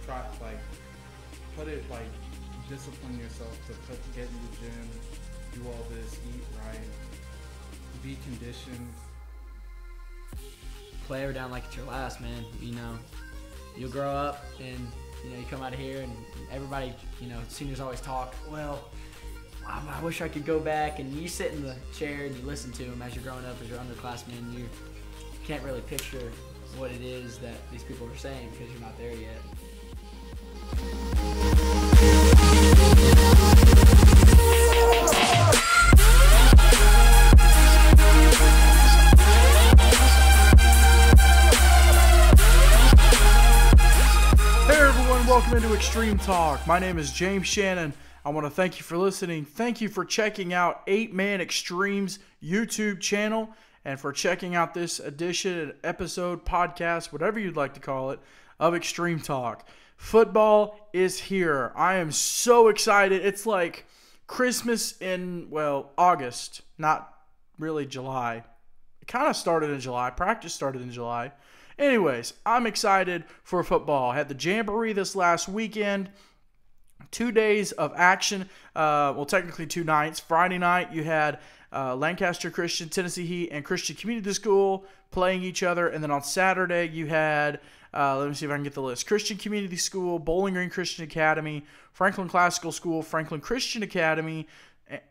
try like put it like discipline yourself to get in the gym, do all this, eat right, be conditioned. Play her down like it's your last, man. You know, you'll grow up and you come out of here and everybody, seniors always talk, well, I wish I could go back, and you sit in the chair and you listen to them as you're growing up as your underclassmen. You can't really picture what it is that these people are saying because you're not there yet. Hey everyone, welcome into Extreme Talk. My name is James Shannon. I want to thank you for listening. Thank you for checking out 8-Man Extreme's YouTube channel and for checking out this edition, episode, podcast, whatever you'd like to call it, of Extreme Talk. Football is here. I am so excited. It's like Christmas in, August, not really July. It kind of started in July. Practice started in July. Anyways, I'm excited for football. I had the Jamboree this last weekend. 2 days of action. Technically 2 nights. Friday night, you had Lancaster Christian, Tennessee Heat, and Christian Community School playing each other. And then on Saturday, you had, let me see if I can get the list, Christian Community School, Bowling Green Christian Academy, Franklin Classical School, Franklin Christian Academy,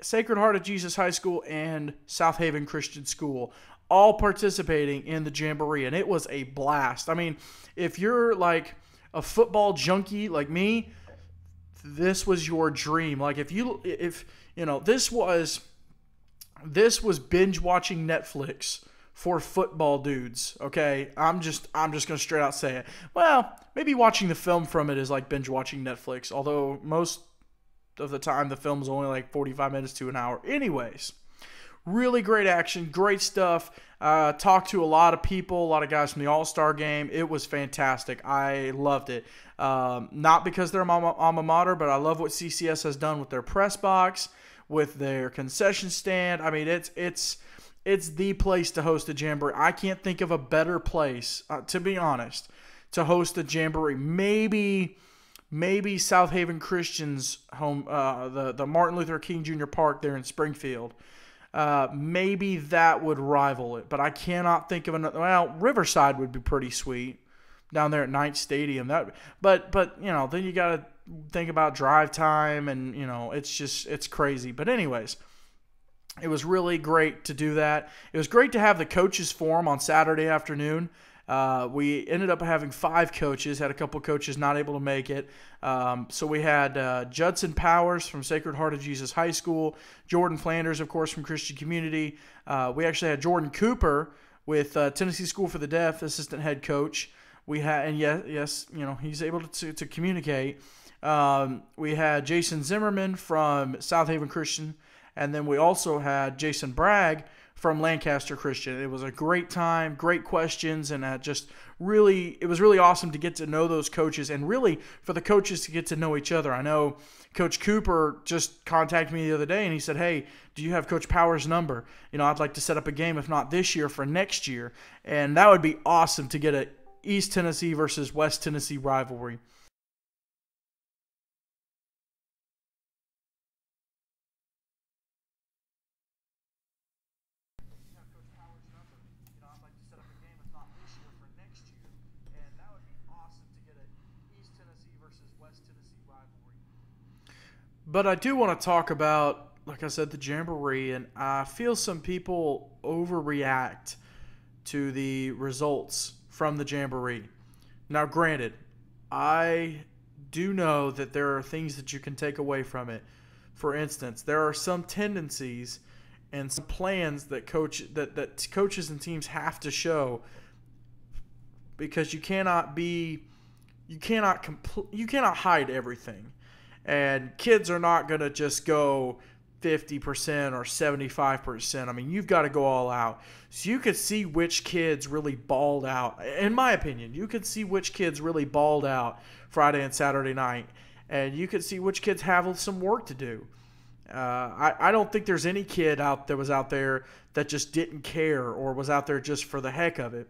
Sacred Heart of Jesus High School, and South Haven Christian School, all participating in the Jamboree. And it was a blast. I mean, if you're like a football junkie like me, this was your dream. Like if this was binge watching Netflix for football dudes. Okay, I'm just gonna straight out say it. Well, maybe watching the film from it is like binge watching Netflix. Although most of the time the film is only like 45 minutes to an hour. Anyways, really great action, great stuff. Talked to a lot of people, a lot of guys from the All-Star game. It was fantastic. I loved it. Not because they're my alma mater, but I love what CCS has done with their press box, with their concession stand. I mean, it's the place to host a Jamboree. I can't think of a better place, to be honest, to host a Jamboree. Maybe South Haven Christian's home, the Martin Luther King Jr. Park there in Springfield. Maybe that would rival it, but I cannot think of another. Well, Riverside would be pretty sweet down there at Knight Stadium. But then you got to think about drive time, and it's crazy. But anyways, it was really great to do that. It was great to have the coaches forum on Saturday afternoon. We ended up having 5 coaches, had a couple coaches not able to make it. So we had Judson Powers from Sacred Heart of Jesus High School, Jordan Flanders, of course, from Christian Community. We actually had Jordan Cooper with Tennessee School for the Deaf, assistant head coach. We had, and yes, he's able to communicate. We had Jason Zimmerman from South Haven Christian, and then we also had Jason Bragg from Lancaster Christian. It was a great time, great questions, and it was really awesome to get to know those coaches, and really for the coaches to get to know each other. I know Coach Cooper just contacted me the other day, and he said, hey, do you have Coach Powers' number? I'd like to set up a game, if not this year, for next year. And that would be awesome to get a East Tennessee versus West Tennessee rivalry. But I do want to talk about, like I said, the Jamboree, and I feel some people overreact to the results from the Jamboree. Now, granted, I do know that there are things that you can take away from it. For instance, there are some tendencies and some plans that coaches and teams have to show, because you cannot hide everything. And kids are not going to just go 50% or 75%. I mean, you've got to go all out. So you could see which kids really balled out. In my opinion, you could see which kids really balled out Friday and Saturday night. And you could see which kids have some work to do. I don't think there's any kid that was out there that just didn't care or was out there just for the heck of it.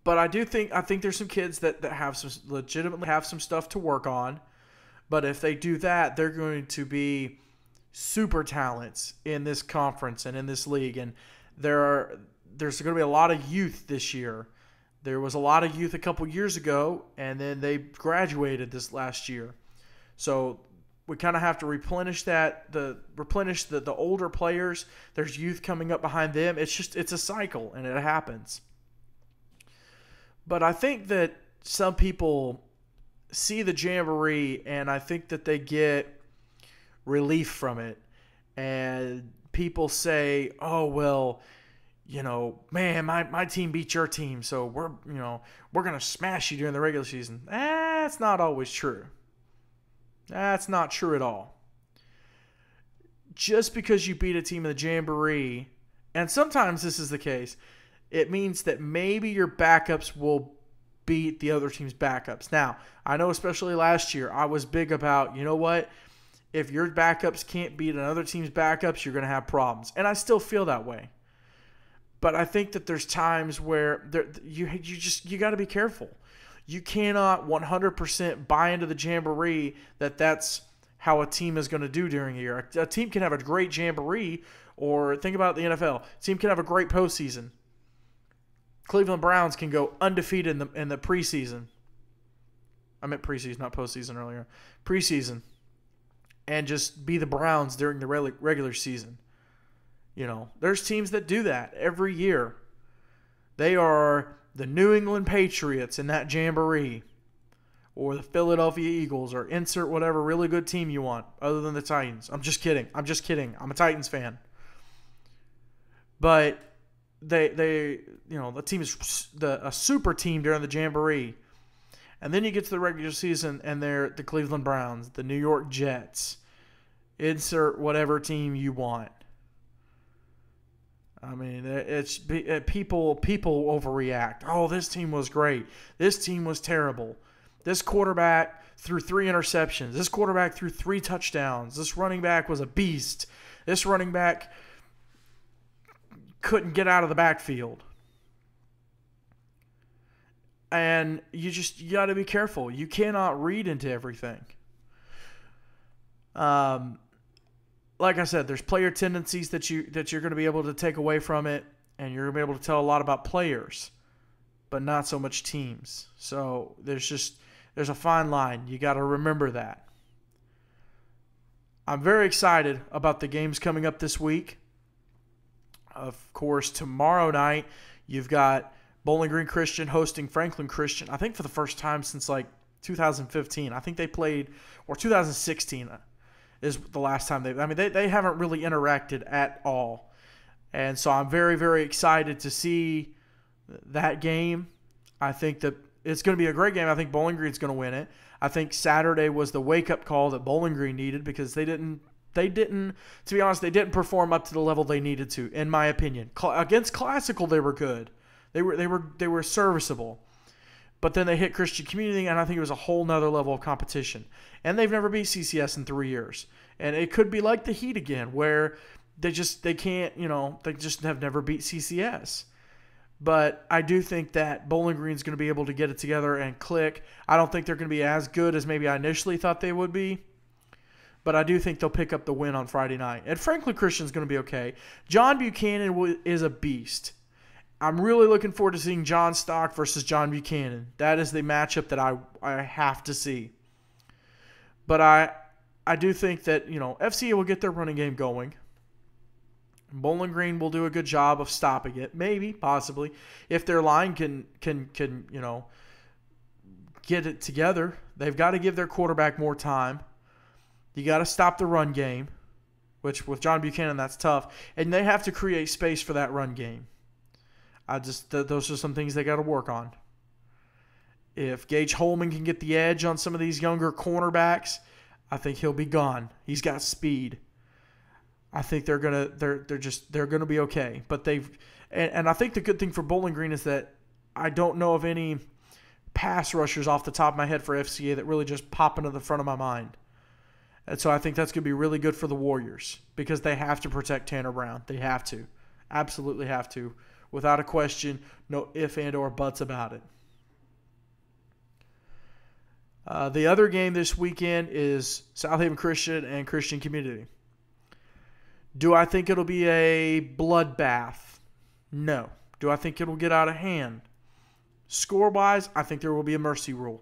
But I think there's some kids that have some legitimately have some stuff to work on. But if they do that, they're going to be super talents in this conference and in this league. And there's going to be a lot of youth this year. There was a lot of youth a couple years ago, and then they graduated this last year. So we kind of have to replenish the older players. There's youth coming up behind them. It's a cycle, and it happens. But I think that some people see the Jamboree, and I think that they get relief from it. And people say, "Oh well, man, my team beat your team, so we're gonna smash you during the regular season." That's not always true. That's not true at all. Just because you beat a team in the Jamboree, and sometimes this is the case, it means that maybe your backups will beat the other team's backups. Now, I know especially last year, I was big about, if your backups can't beat another team's backups, you're going to have problems. And I still feel that way. But I think that there's times where you got to be careful. You cannot 100% buy into the Jamboree that's how a team is going to do during a year. A team can have a great Jamboree, or think about the NFL. A team can have a great postseason. Cleveland Browns can go undefeated in the preseason. I meant preseason, not postseason earlier. Preseason. And just be the Browns during the regular season. There's teams that do that every year. They are the New England Patriots in that Jamboree, or the Philadelphia Eagles, or insert whatever really good team you want other than the Titans. I'm just kidding. I'm a Titans fan. But the team is a super team during the Jamboree. And then you get to the regular season, and they're the Cleveland Browns, the New York Jets. Insert whatever team you want. I mean, people overreact. Oh, this team was great. This team was terrible. This quarterback threw 3 interceptions. This quarterback threw 3 touchdowns. This running back was a beast. This running back couldn't get out of the backfield. And you got to be careful. You cannot read into everything. Like I said, there's player tendencies that you're going to be able to take away from it, and you're going to be able to tell a lot about players, but not so much teams. So there's a fine line. You got to remember that. I'm very excited about the games coming up this week. Of course, tomorrow night you've got Bowling Green Christian hosting Franklin Christian. I think for the first time since 2015. I think they played, or 2016 is the last time they haven't really interacted at all. And so I'm very, very excited to see that game. I think that it's going to be a great game. I think Bowling Green's going to win it. I think Saturday was the wake-up call that Bowling Green needed, because they didn't, to be honest, they didn't perform up to the level they needed to, in my opinion. Against Classical, they were good. They were serviceable. But then they hit Christian Community, and I think it was a whole nother level of competition. And they've never beat CCS in 3 years. And it could be like the Heat again, where they just have never beat CCS. But I do think that Bowling Green's going to be able to get it together and click. I don't think they're going to be as good as maybe I initially thought they would be. But I do think they'll pick up the win on Friday night. And Franklin Christian's going to be okay. John Buchanan is a beast. I'm really looking forward to seeing John Stock versus John Buchanan. That is the matchup that I have to see. But I do think that, FCA will get their running game going. Bowling Green will do a good job of stopping it. Maybe, possibly. If their line can get it together. They've got to give their quarterback more time. You got to stop the run game, which with John Buchanan, that's tough. And they have to create space for that run game. Those are some things they got to work on. If Gage Holman can get the edge on some of these younger cornerbacks, I think he'll be gone. He's got speed. I think they're gonna be okay. But and I think the good thing for Bowling Green is that I don't know of any pass rushers off the top of my head for FCA that really just pop into the front of my mind. And so I think that's gonna be really good for the Warriors, because they have to protect Tanner Brown. They have to, absolutely have to, without a question, no if and or buts about it. The other game this weekend is South Haven Christian and Christian Community. Do I think it'll be a bloodbath? No. Do I think it'll get out of hand? Score-wise, I think there will be a mercy rule.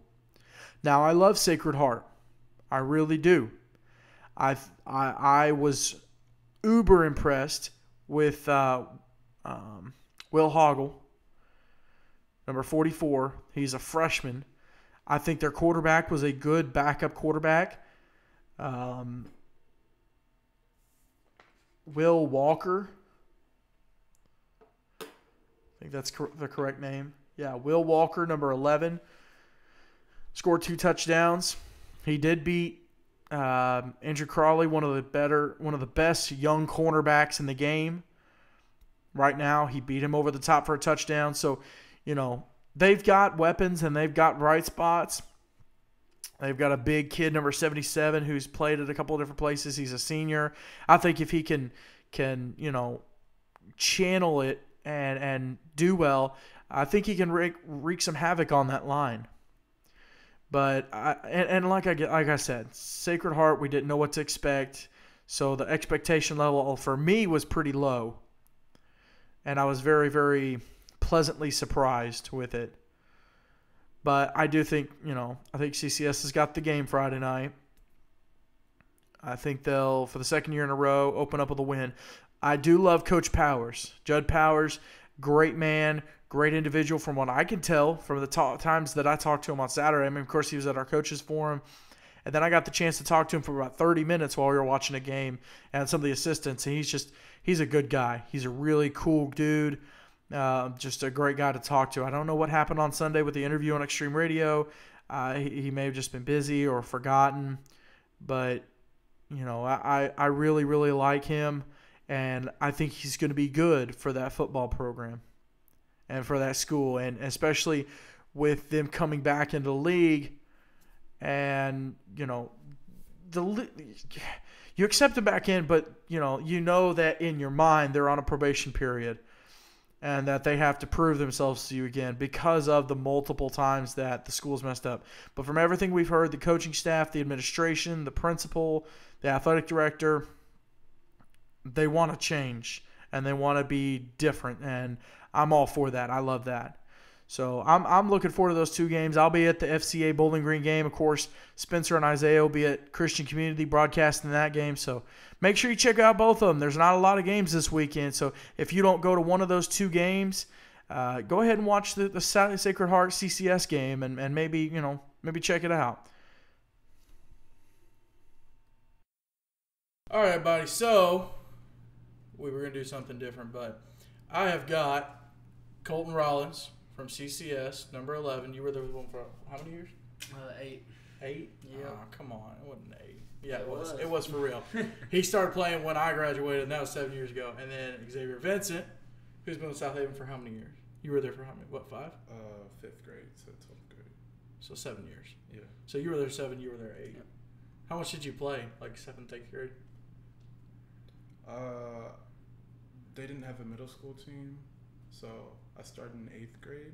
Now, I love Sacred Heart. I really do. I was uber impressed with Will Hoggle, number 44. He's a freshman. I think their quarterback was a good backup quarterback. Will Walker. I think that's the correct name. Yeah, Will Walker, number 11, scored 2 touchdowns. He did beat Andrew Crawley, one of the best young cornerbacks in the game. Right now, he beat him over the top for a touchdown. So, they've got weapons and they've got bright spots. They've got a big kid, number 77, who's played at a couple of different places. He's a senior. I think if he can channel it and do well, I think he can wreak some havoc on that line. But like I said, Sacred Heart, we didn't know what to expect, so the expectation level for me was pretty low, and I was very, very pleasantly surprised with it. But I do think, I think CCS has got the game Friday night. I think they'll, for the second year in a row, open up with a win. I do love Coach Powers. Judd Powers, great man, great individual from what I can tell from the times that I talked to him on Saturday. I mean, of course, he was at our coaches forum. And then I got the chance to talk to him for about 30 minutes while we were watching a game and some of the assistants. And he's a good guy. He's a really cool dude. Just a great guy to talk to. I don't know what happened on Sunday with the interview on Extreme Radio. He may have just been busy or forgotten. But, I really, really like him. And I think he's going to be good for that football program and for that school. And especially with them coming back into the league and, you accept them back in, but, that in your mind they're on a probation period. And that they have to prove themselves to you again because of the multiple times that the school's messed up. But from everything we've heard, the coaching staff, the administration, the principal, the athletic director, they want to change and they want to be different. And I'm all for that. I love that. So I'm looking forward to those 2 games. I'll be at the FCA Bowling Green game. Of course, Spencer and Isaiah will be at Christian Community broadcasting that game. So make sure you check out both of them. There's not a lot of games this weekend. So if you don't go to one of those 2 games, go ahead and watch the Sacred Heart CCS game and maybe check it out. All right, buddy. So we were going to do something different, but I have got Colton Rollins from CCS, number 11. You were there with one for how many years? 8. 8? Yeah. Oh, come on. It wasn't 8. Yeah, it was. It was for real. He started playing when I graduated, and that was 7 years ago. And then Xavier Vincent, who's been with South Haven for how many years? You were there for how many? What, 5? 5th grade to 12th grade. So 7 years. Yeah. So you were there 7, you were there 8. Yep. How much did you play? Like 7th, 8th grade? They didn't have a middle school team, so I started in 8th grade.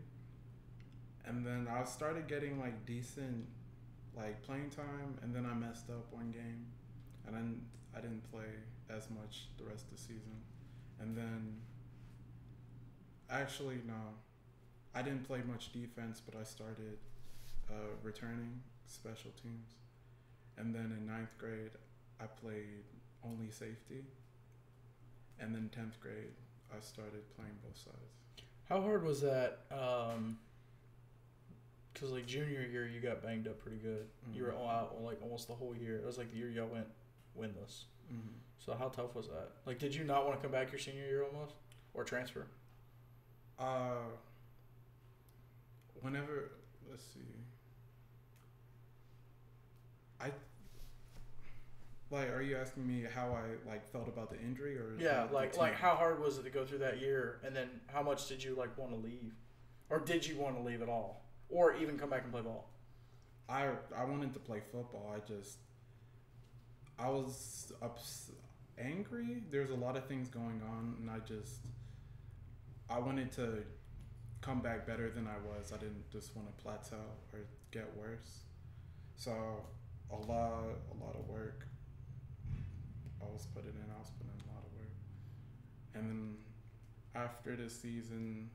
And then I started getting decent playing time, and then I messed up one game, and then I didn't play as much the rest of the season. And then actually no, I didn't play much defense, but I started returning special teams. And then in 9th grade, I played only safety. And then 10th grade, I started playing both sides. How hard was that? Because junior year, you got banged up pretty good. Mm-hmm. You were out almost the whole year. It was the year y'all went winless. Mm-hmm. So how tough was that? Did you not want to come back your senior year almost, or transfer? Whenever, let's see. Are you asking me how I felt about the injury, or yeah, how hard was it to go through that year, and then how much did you want to leave, or did you want to leave at all, or even come back and play ball? I wanted to play football. I was angry. There's a lot of things going on, and I wanted to come back better than I was. I didn't just want to plateau or get worse. So a lot of work. I was putting in a lot of work. And then after the season,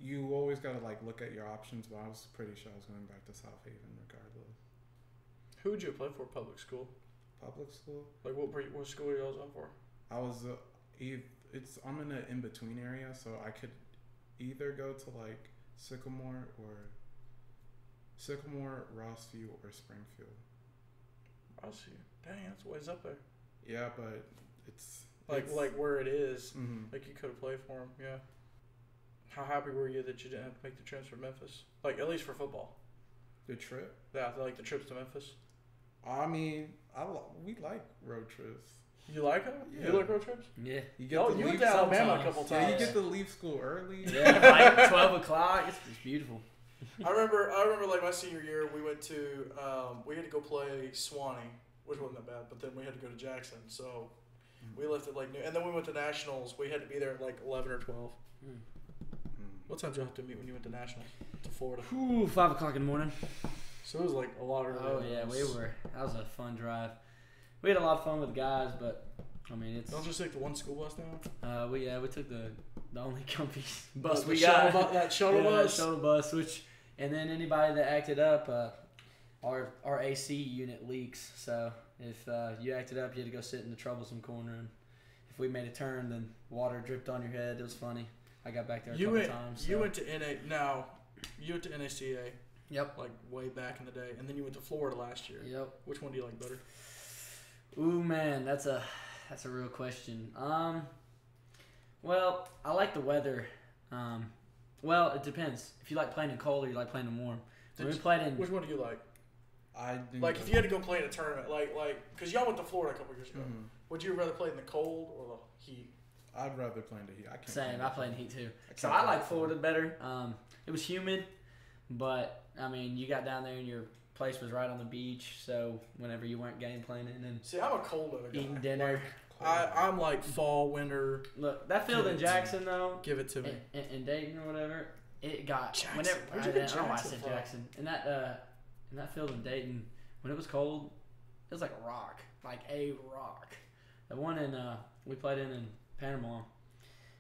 you always gotta like look at your options, but I was pretty sure I was going back to South Haven regardless. Who would you play for? Public school. Public school. Like what school are you all on for? I was I'm in an in between area, so I could either go to like Sycamore, Rossview, or Springfield. Rossview. Dang, that's ways up there. Yeah, but it's like where it is. Mm-hmm. Like you could have played for him. Yeah. How happy were you that you didn't have to make the transfer to Memphis? Like, at least for football. The trip? Yeah, like the trips to Memphis. I mean, we like road trips. You like them? Yeah. You like road trips? Yeah. You went to Alabama a couple times. Yeah, you get to leave school early. Yeah, like 12 o'clock. It's beautiful. I remember like my senior year, we went to, we had to go play Swanee, which wasn't that bad, but then we had to go to Jackson. So we left at like noon. And then we went to Nationals. We had to be there at like 11 or 12. What time did you have to meet when you went to Nationals? To Florida? Ooh, 5 o'clock in the morning. So it was like a lot earlier. Oh, yeah, that was a fun drive. We had a lot of fun with the guys, but, I mean, it's... Don't you just take the one school bus now? We took the only comfy bus The we got. that shuttle bus? Shuttle bus, and then anybody that acted up, our AC unit leaks, so if you acted up, you had to go sit in the troublesome corner, and if we made a turn, then water dripped on your head. It was funny. I got back there a couple times. So. You went to NACA. Yep. Like way back in the day, and then you went to Florida last year. Yep. Which one do you like better? Ooh, man, that's a real question. Well, I like the weather. Well, it depends. If you like playing in cold or you like playing in warm. Which one do you like? I didn't like if you had to go play in a tournament, like because y'all went to Florida a couple years ago. Mm-hmm. Would you rather play in the cold or the heat? I'd rather play in the heat. Same. I play in heat too. So I like Florida better. It was humid, but I mean, you got down there and your place was right on the beach. So whenever you weren't game planning and see, I'm a cold weather guy. Eating dinner. I'm like fall, winter. Look, that field in Jackson though. Give it to me. In Dayton or whatever, it got Jackson. whenever. Where'd you get Jackson I don't know why I said from? Jackson. In that field in Dayton, when it was cold, it was like a rock, like a rock. The one we played in Panama.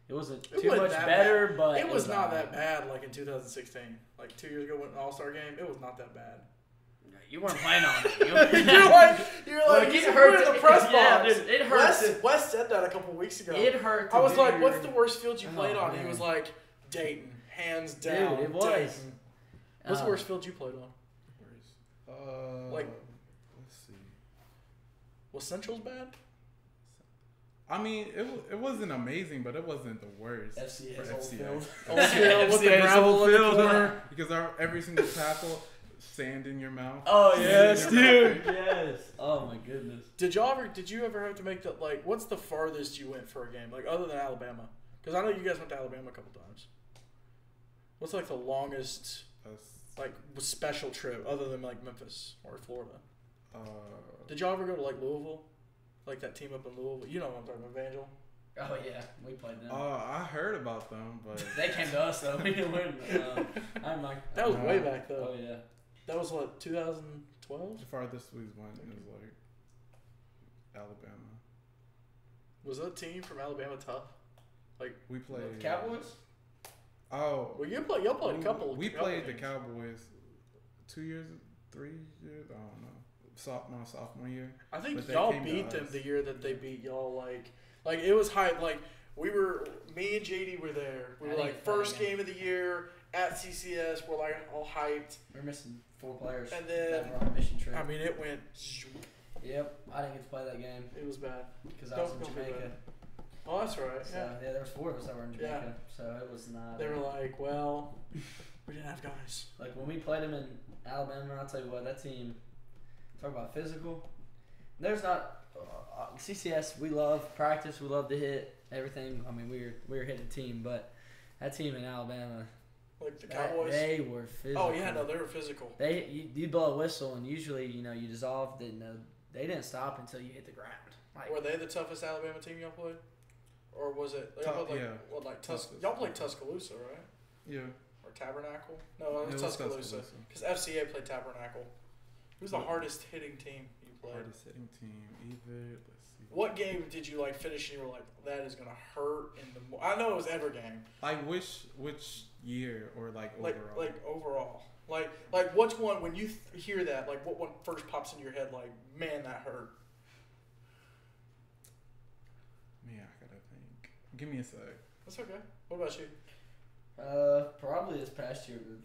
It wasn't too much better, but it was not that bad. Like in 2016, like 2 years ago, went an All-Star game. It was not that bad. You weren't playing on it. You're like, it hurt in the press box. Yeah, dude, it hurt. Wes said that a couple weeks ago. It hurt. I was like, "What's the worst field you played on?" Man. He was like, "Dayton, hands down." Dude, it was. Dayton. What's the worst field you played on? Let's see. Was Central's bad? I mean, it wasn't amazing, but it wasn't the worst FCA's for old FCA. field. With the gravel in the corner. Because every single tackle, sand in your mouth. Oh yes, dude. Yes. Oh my goodness. Did you ever have to make the what's the farthest you went for a game? Like other than Alabama? Because I know you guys went to Alabama a couple times. What's like the longest special trip other than like Memphis or Florida? Did y'all ever go to like Louisville? Like that team up in Louisville? You know what I'm talking about, Evangel? Oh yeah, we played them. I heard about them, but they came to us though. We didn't win. I'm like that was way back though. Oh yeah. That was what 2012. The farthest we went is like Alabama. Was that team from Alabama tough? Like we played Cowboys. Oh, well, y'all played a couple. We played the Cowboys 2 years, 3 years. I don't know. Sophomore year. I think y'all beat them the year that they beat y'all. Like it was hype. Like me and JD were there. We were like first game of the year at CCS. We're like all hyped. We're missing 4 players. And then that were on a mission trip. I mean, it went. Yep, I didn't get to play that game. It was bad because I was in Jamaica. Oh, that's right. So, yeah, there was 4 of us that were in Jamaica, so it was not. They were like, well, we didn't have guys. Like when we played them in Alabama, I'll tell you what, that team. Talk about physical. There's not CCS. We love practice. We love to hit everything. I mean, we're a hitting team, but that team in Alabama, like the Cowboys, they were physical. Oh yeah, no, they were physical. You blow a whistle and usually you dissolve. They didn't stop until you hit the ground. Like, were they the toughest Alabama team y'all played? Or was it? Y'all played Tuscaloosa. Y'all played Tuscaloosa, right? Yeah. Or Tabernacle? No, it was Tuscaloosa. Because FCA played Tabernacle. Who's the hardest hitting team you played? Hardest hitting team, either. Let's see. What game did you like finish and you were like, that is gonna hurt in the? I know it was every game. Like which year or like overall? Like overall. Like which one when you hear that? Like what one first pops into your head? Like man, that hurt. Man, I gotta think. Give me a sec. That's okay. What about you? Probably this past year with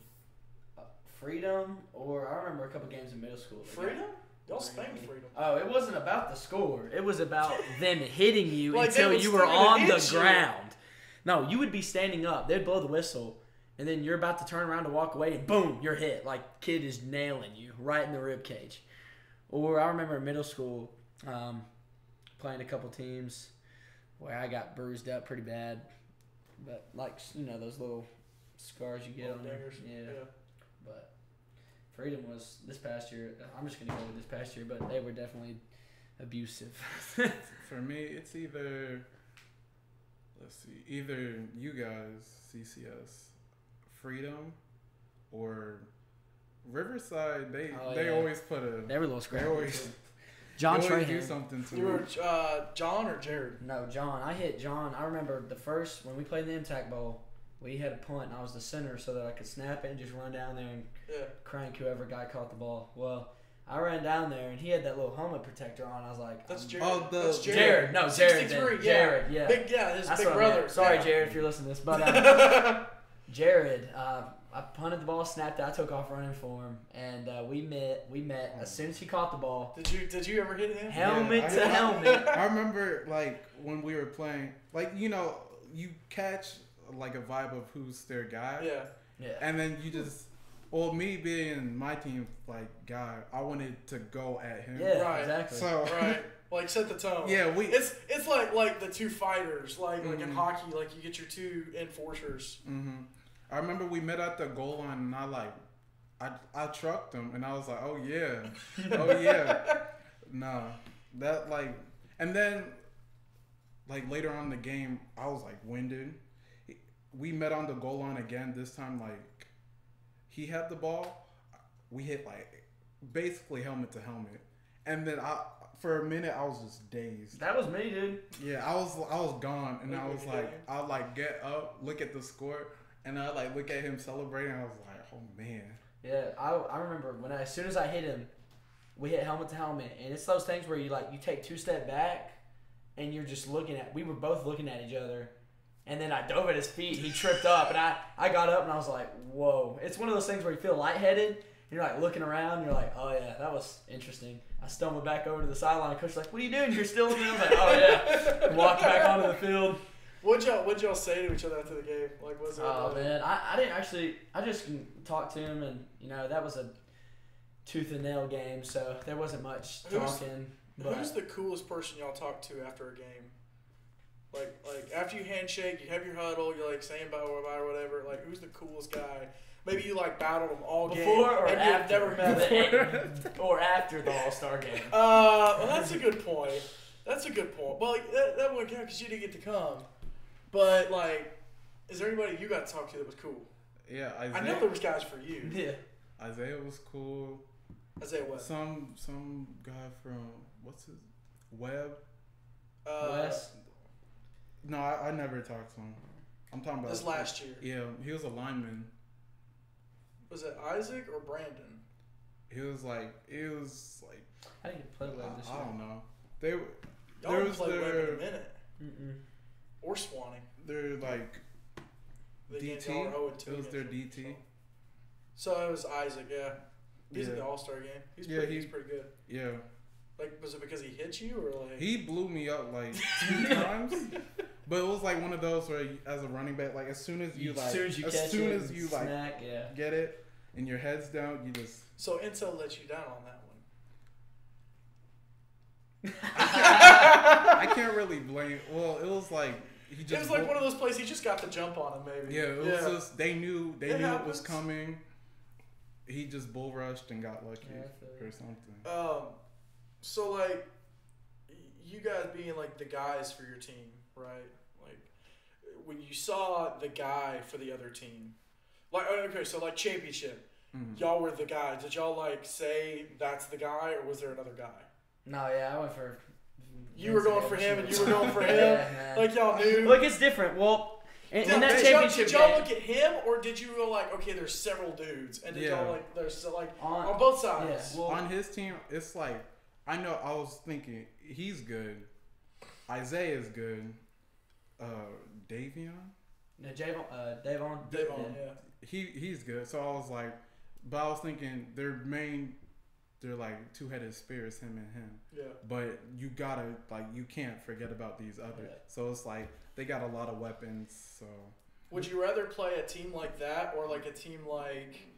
Freedom, or I remember a couple games in middle school. Freedom? Y'all spanked Freedom. Oh, it wasn't about the score. It was about them hitting you Like until you were on the you. ground. No, you would be standing up. They'd blow the whistle, and then you're about to turn around to walk away, and boom, you're hit. Like, kid is nailing you right in the rib cage. Or I remember in middle school playing a couple teams where I got bruised up pretty bad. But, like, you know, those little scars you get on there. Yeah. But Freedom was this past year. I'm just going to go with this past year, but they were definitely abusive. For me, it's either you guys, CCS, Freedom, or Riverside. They always put a. They were a little scrappy. They always John they always Trahan. do something to You were John or Jared? No, John. I hit John. I remember the first when we played the MTAC Bowl. We had a punt, and I was the center so that I could snap it and just run down there and crank whoever guy caught the ball. Well, I ran down there, and he had that little helmet protector on. I was like, "That's Jared." Oh, that's Jared. No, Jared. 63, Jared. Yeah. His That's big brother. Sorry, Jared, if you're listening to this, but Jared, I punted the ball, snapped it. I took off running for him, and we met as soon as he caught the ball. Did you ever hit him? Helmet to helmet. I remember like when we were playing, like you catch like a vibe of who's their guy. Yeah. And then you just, me being my team like guy, I wanted to go at him. Yeah, right. exactly. So like set the tone. Yeah, it's like the two fighters, like in hockey, like you get your two enforcers. Mm-hmm. I remember we met at the goal line, and I trucked him, and I was like, oh yeah, no, that like, and then like later on in the game, I was like winded. We met on the goal line again. This time, like, he had the ball. We hit, like, basically helmet to helmet. And then, for a minute, I was just dazed. That was me, dude. Yeah, I was gone. And I was like, I'll, like, get up, look at the score, and I, like, look at him celebrating. I was like, oh, man. Yeah, I remember as soon as I hit him, we hit helmet to helmet. And it's those things where you take 2 steps back, and you're just we were both looking at each other. And then I dove at his feet. He tripped up, and I got up, and I was like, "Whoa!" It's one of those things where you feel lightheaded. And you're like looking around. And you're like, "Oh yeah, that was interesting." I stumbled back over to the sideline. And coach was like, "What are you doing? You're still in there?" I was like, "Oh yeah." And walked back onto the field. What'd y'all say to each other after the game? Like, was it? Oh man, I didn't actually. I just talked to him, and that was a tooth and nail game, so there wasn't much talking. Who's the coolest person y'all talked to after a game? Like after you handshake, you have your huddle, you're like saying bye or whatever. Like, who's the coolest guy? Maybe you like battled them all game before or and after, you've never met them. or after the All-Star game. Well, that's a good point. Well, like, that wouldn't count because you didn't get to come. But like, is there anybody you got to talk to that was cool? Yeah, Isaiah. I know there was guys for you. Yeah. Isaiah was cool. Isaiah what? Some guy from Webb. Wes. No, I never talked to him. I'm talking about this last year. Yeah, he was a lineman. Was it Isaac or Brandon? It was like I didn't play Webb this year. I don't know. Y'all didn't play Webb in a minute. Or Swanee. They're like DT. It was their DT. So it was Isaac, yeah. He's in the All-Star game. He's pretty good. Yeah. Like, was it because he hit you or like? He blew me up like 2 times, but it was like one of those where, as a running back, like as soon as you snack, get it and your head's down, you just. So Intel let you down on that one. I can't really blame. Well, it was like he just. It was like one of those plays. He just got the jump on him, maybe. Yeah, it was just they knew it was coming. He just bull rushed and got lucky or something. So, like, you guys being, like, the guys for your team, right? when you saw the guy for the other team, like okay, so like championship, y'all were the guy. Did y'all like say that's the guy, or was there another guy? No, yeah, I went for. You were going for him, and you were going for him. Yeah, like y'all knew. Look, it's different. Well, in that championship did y'all look at him, or did you go like, okay, there's several dudes, and did y'all like there's like on both sides? Yeah. Well, on his team, it's like I know. I was thinking he's good. Isaiah is good. Davion. No, Davon. Yeah. He's good. So I was like, but I was thinking they're like two-headed spears, him and him. Yeah. But you gotta you can't forget about these others. Yeah. So it's like they got a lot of weapons. So. Would you rather play a team like that or like a team like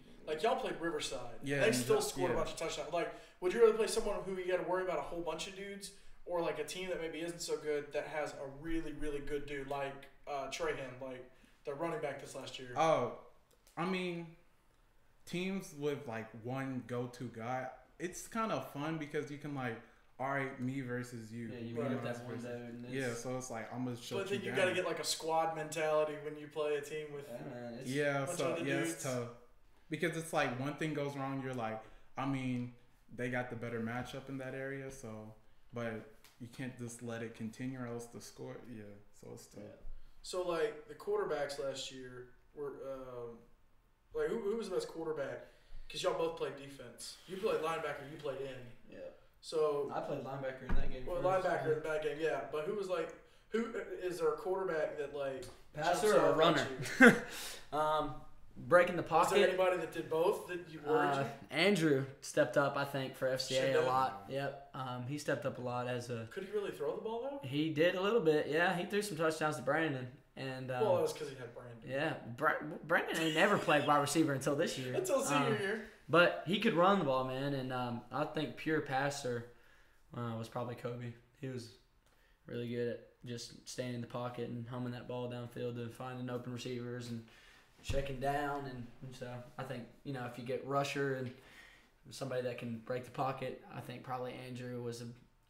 y'all played Riverside? Yeah. They still scored a bunch of touchdowns. Like, would you rather play someone who you got to worry about a whole bunch of dudes, or like a team that maybe isn't so good that has a really really good dude like Trahan, like the running back this last year? Oh, I mean, teams with like one go-to guy. It's kind of fun because you can like, all right, me versus you. Yeah, you beat up that one dude. Yeah, so it's like I'm gonna shut you down. But then you gotta get like a squad mentality when you play a team with. It's tough because it's like one thing goes wrong, you're like, I mean, they got the better matchup in that area, so but you can't just let it continue or else the score. Yeah, so it's tough. Yeah. So like the quarterbacks last year were like who was the best quarterback? Because y'all both played defense. You played linebacker. You played in. Yeah. So I played linebacker in that game. Well, linebacker in that game, yeah. But who was like, who is there a quarterback that like passer or runner? Breaking the pocket. Was there anybody that did both that you worried you? Andrew stepped up, I think, for FCA a lot. Yep. He stepped up a lot as a. Could he really throw the ball though? He did a little bit. Yeah, he threw some touchdowns to Brandon. And well, that's because he had Brandon. Yeah, Brandon ain't never played wide receiver until this year. Until senior year. But he could run the ball, man, and I think pure passer was probably Kobe. He was really good at just staying in the pocket and humming that ball downfield to finding open receivers and checking down. And so I think, if you get rusher and somebody that can break the pocket, I think probably Andrew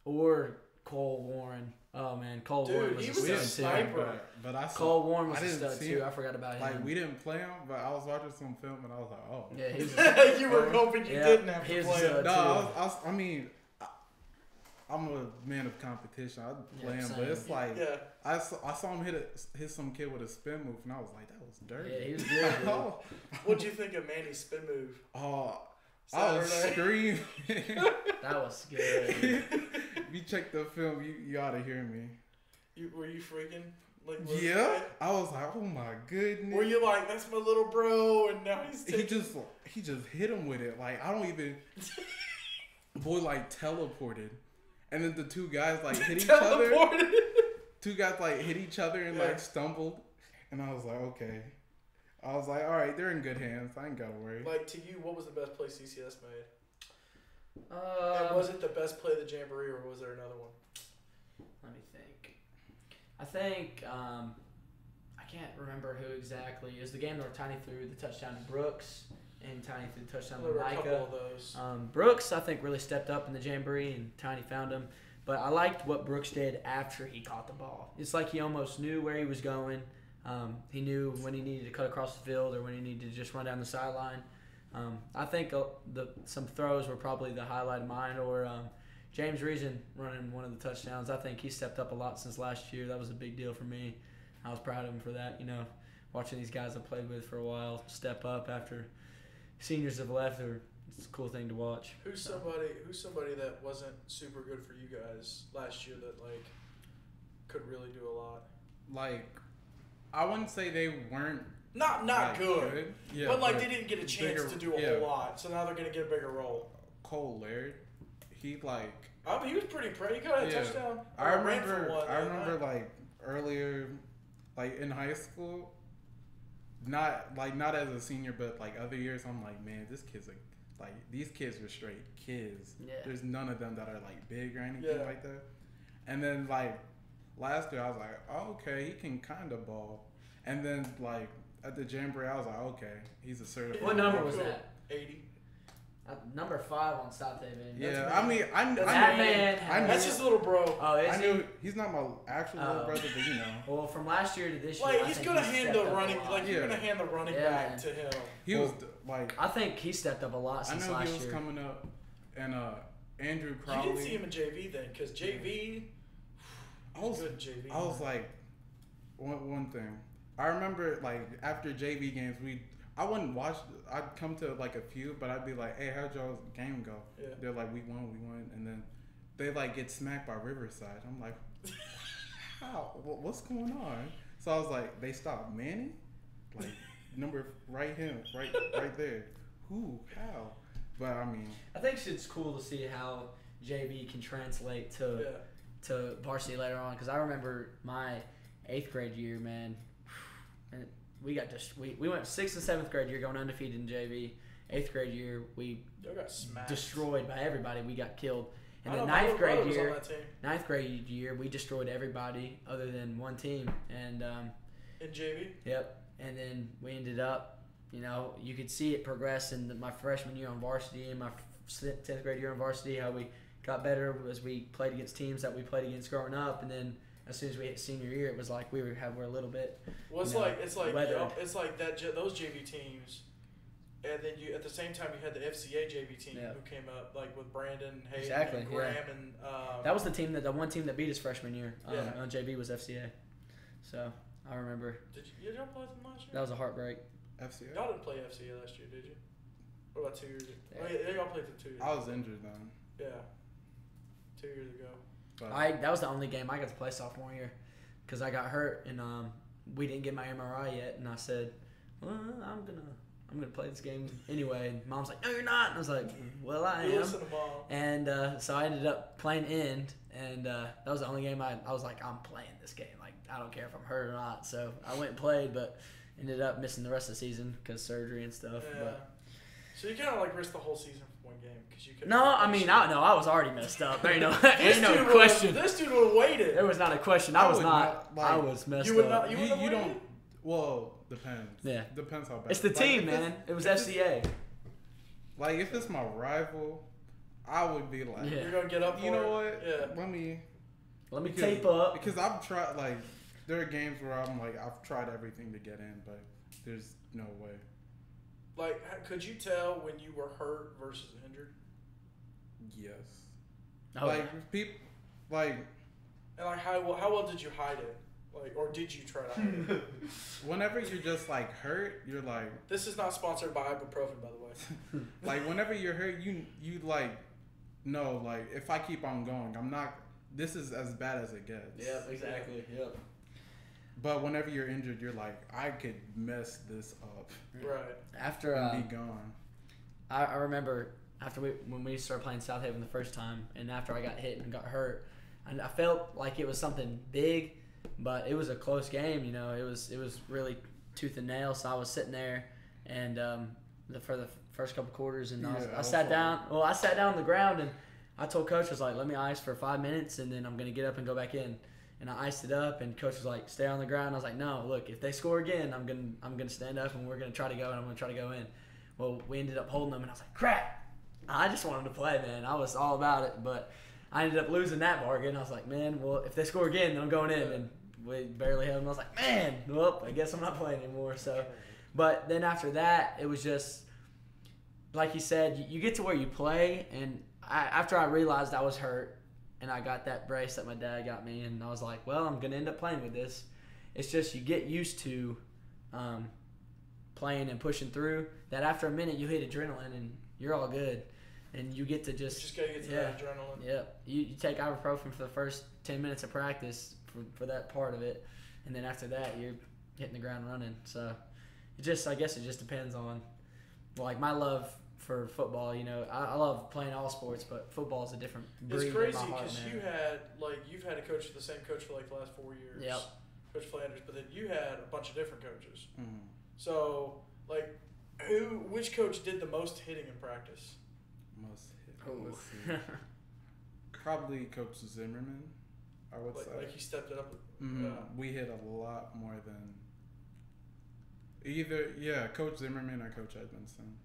or Cole Warren. Oh man, Cole Warren was a sniper. But I saw, Cole Warren was a stud too. I forgot about him. Like we didn't play him, but I was watching some film and I was like, oh. Yeah, he was you were hoping you didn't have to play him. No, I mean, I'm a man of competition. I play him, but it's like I saw him hit some kid with a spin move, and I was like, that was dirty. Yeah, he was good. What'd you think of Manny's spin move? Oh, I was screaming. That was good. If you check the film, you ought to hear me. Were you freaking? Like, I was like, oh my goodness. Were you like, that's my little bro, and now he just hit him with it. Like I don't even. Boy, like teleported, and then the two guys like hit each other. Two guys like hit each other and like stumbled, and I was like, okay. I was like, all right, they're in good hands. I ain't gotta worry. Like to you, what was the best play CCS made? And was it the best play of the Jamboree, or was there another one? Let me think. I think I can't remember who exactly. It was the game where Tiny threw the touchdown to Brooks and Tiny threw the touchdown to Micah. There were a couple of those. Brooks, I think, really stepped up in the Jamboree, and Tiny found him. But I liked what Brooks did after he caught the ball. It's like he almost knew where he was going. He knew when he needed to cut across the field or when he needed to just run down the sideline. I think some throws were probably the highlight of mine, or James Reason running one of the touchdowns. I think he stepped up a lot since last year. That was a big deal for me. I was proud of him for that. Watching these guys I've played with for a while step up after seniors have left, it's a cool thing to watch. Who's somebody that wasn't super good for you guys last year that like could really do a lot? Like, I wouldn't say they weren't not like, good. Yeah, but like they didn't get a chance to do a whole lot, so now they're gonna get a bigger role. Cole Laird, he was pretty He got a touchdown. I remember like earlier, like in high school, not as a senior, but like other years, I'm like, man, this kid's like these kids are straight kids. Yeah. There's none of them that are like big or anything like that. And then like last year, I was like, oh, okay, he can kind of ball. And then like at the Jamboree, I was like, okay, he's a certified. What number was that? 80. number 5 on South Haven. Yeah, I mean, I knew That's his little bro. Oh, is I he? knew he's not my actual little brother, but you know. Well, from last year to this year, Like I he's think gonna hand the stepped up running. a lot. Like you're gonna hand the running back to him. He was like. I think he stepped up a lot I since know last he was year. coming up, and Andrew You Crowley. didn't see him in JV then, because JV. I was good in JV. I was like, one thing. I remember like after JV games, I wouldn't watch. I'd come to like a few, but I'd be like, "Hey, how'd y'all's game go?" Yeah. They're like, "We won," and then they like get smacked by Riverside. I'm like, "How? What's going on?" So I was like, "They stopped Manny, like number right there. Who? How?" But I mean, I think it's cool to see how JV can translate to varsity later on. Because I remember my 8th grade year, man. And we went 6th and 7th grade year going undefeated in JV. 8th grade year we got smashed. destroyed by everybody. We got killed. And then my 9th grade was year, on that team. 9th grade year we destroyed everybody other than one team. And in JV. Yep. And then we ended up. You know, you could see it progress in my freshman year on varsity and my 10th grade year on varsity, how we got better as we played against teams that we played against growing up. And then as soon as we hit senior year, it was like we're a little bit. Well, it's like that. Those JV teams, and then you at the same time you had the FCA JV team who came up like with Brandon, Hayden, and Graham, and that was the one team that beat us freshman year on JV was FCA. So I remember. Did y'all play them last year? That was a heartbreak. FCA. Y'all didn't play FCA last year, did you? What about 2 years ago? Yeah. Oh, yeah, y'all played them 2 years. I was injured then. Yeah, 2 years ago. But That was the only game I got to play sophomore year, because I got hurt and we didn't get my MRI yet, and I said, well, I'm gonna play this game anyway. And Mom's like, no, you're not. And I was like, well, I am. Listen to Mom. And so I ended up playing end, and that was the only game I was like, I'm playing this game. Like I don't care if I'm hurt or not. So I went and played, but ended up missing the rest of the season because surgery and stuff. Yeah. But So you kind of like risked the whole season for one game because you couldn't. no, I mean, I was already messed up. There ain't no question. This dude would have waited. There was not a question. I was messed up. You don't. Well, depends. Yeah. Depends how bad. It's the team, man. It was FCA. Like if it's my rival, I would be like, You're gonna get up. You know for what? Yeah. Let me tape up because I've tried. Like there are games where I'm like I've tried everything to get in, but there's no way. Like, could you tell when you were hurt versus injured? Yes. Oh, like people, like. And like how well did you hide it? Like, or did you try to hide it? Whenever you're just like hurt, you're like. This is not sponsored by ibuprofen, by the way. Like whenever you're hurt, you like, no, like if I keep on going, I'm not. This is as bad as it gets. Yeah, exactly. Yep. But whenever you're injured, you're like, I could mess this up. Right. After and be gone. I remember when we started playing South Haven the first time, and after I got hit and got hurt, and I felt like it was something big, but it was a close game. You know, it was really tooth and nail. So I was sitting there, and for the first couple quarters, and I sat down. Well, I sat down on the ground, and I told Coach, I was like, let me ice for 5 minutes, and then I'm gonna get up and go back in. And I iced it up, and Coach was like, stay on the ground. I was like, no, look, if they score again, I'm gonna stand up, and we're gonna try to go, and I'm gonna try to go in. Well, we ended up holding them, and I was like, crap. I just wanted to play, man. I was all about it, but I ended up losing that bargain. I was like, man, well, if they score again, then I'm going in. And we barely held them. I was like, man, well, I guess I'm not playing anymore. So, but then after that, it was just, like you said, you get to where you play, and after I realized I was hurt, and I got that brace that my dad got me, and I was like, well, I'm going to end up playing with this. It's just you get used to playing and pushing through, that after a minute you hit adrenaline, and you're all good. And you get to just gotta get to that adrenaline. Yeah. You take ibuprofen for the first 10 minutes of practice for that part of it. And then after that, you're hitting the ground running. So I guess it just depends on, like, my love for football. You know, I love playing all sports, but football is a different breed. It's crazy because you've had a coach, the same coach for like the last 4 years. Yep. Coach Flanders, but then you had a bunch of different coaches. Mm-hmm. So, like, which coach did the most hitting in practice? Let's see. Probably Coach Zimmerman, I would say. Like he stepped it up. We hit a lot more than either Coach Zimmerman or Coach Edmondson.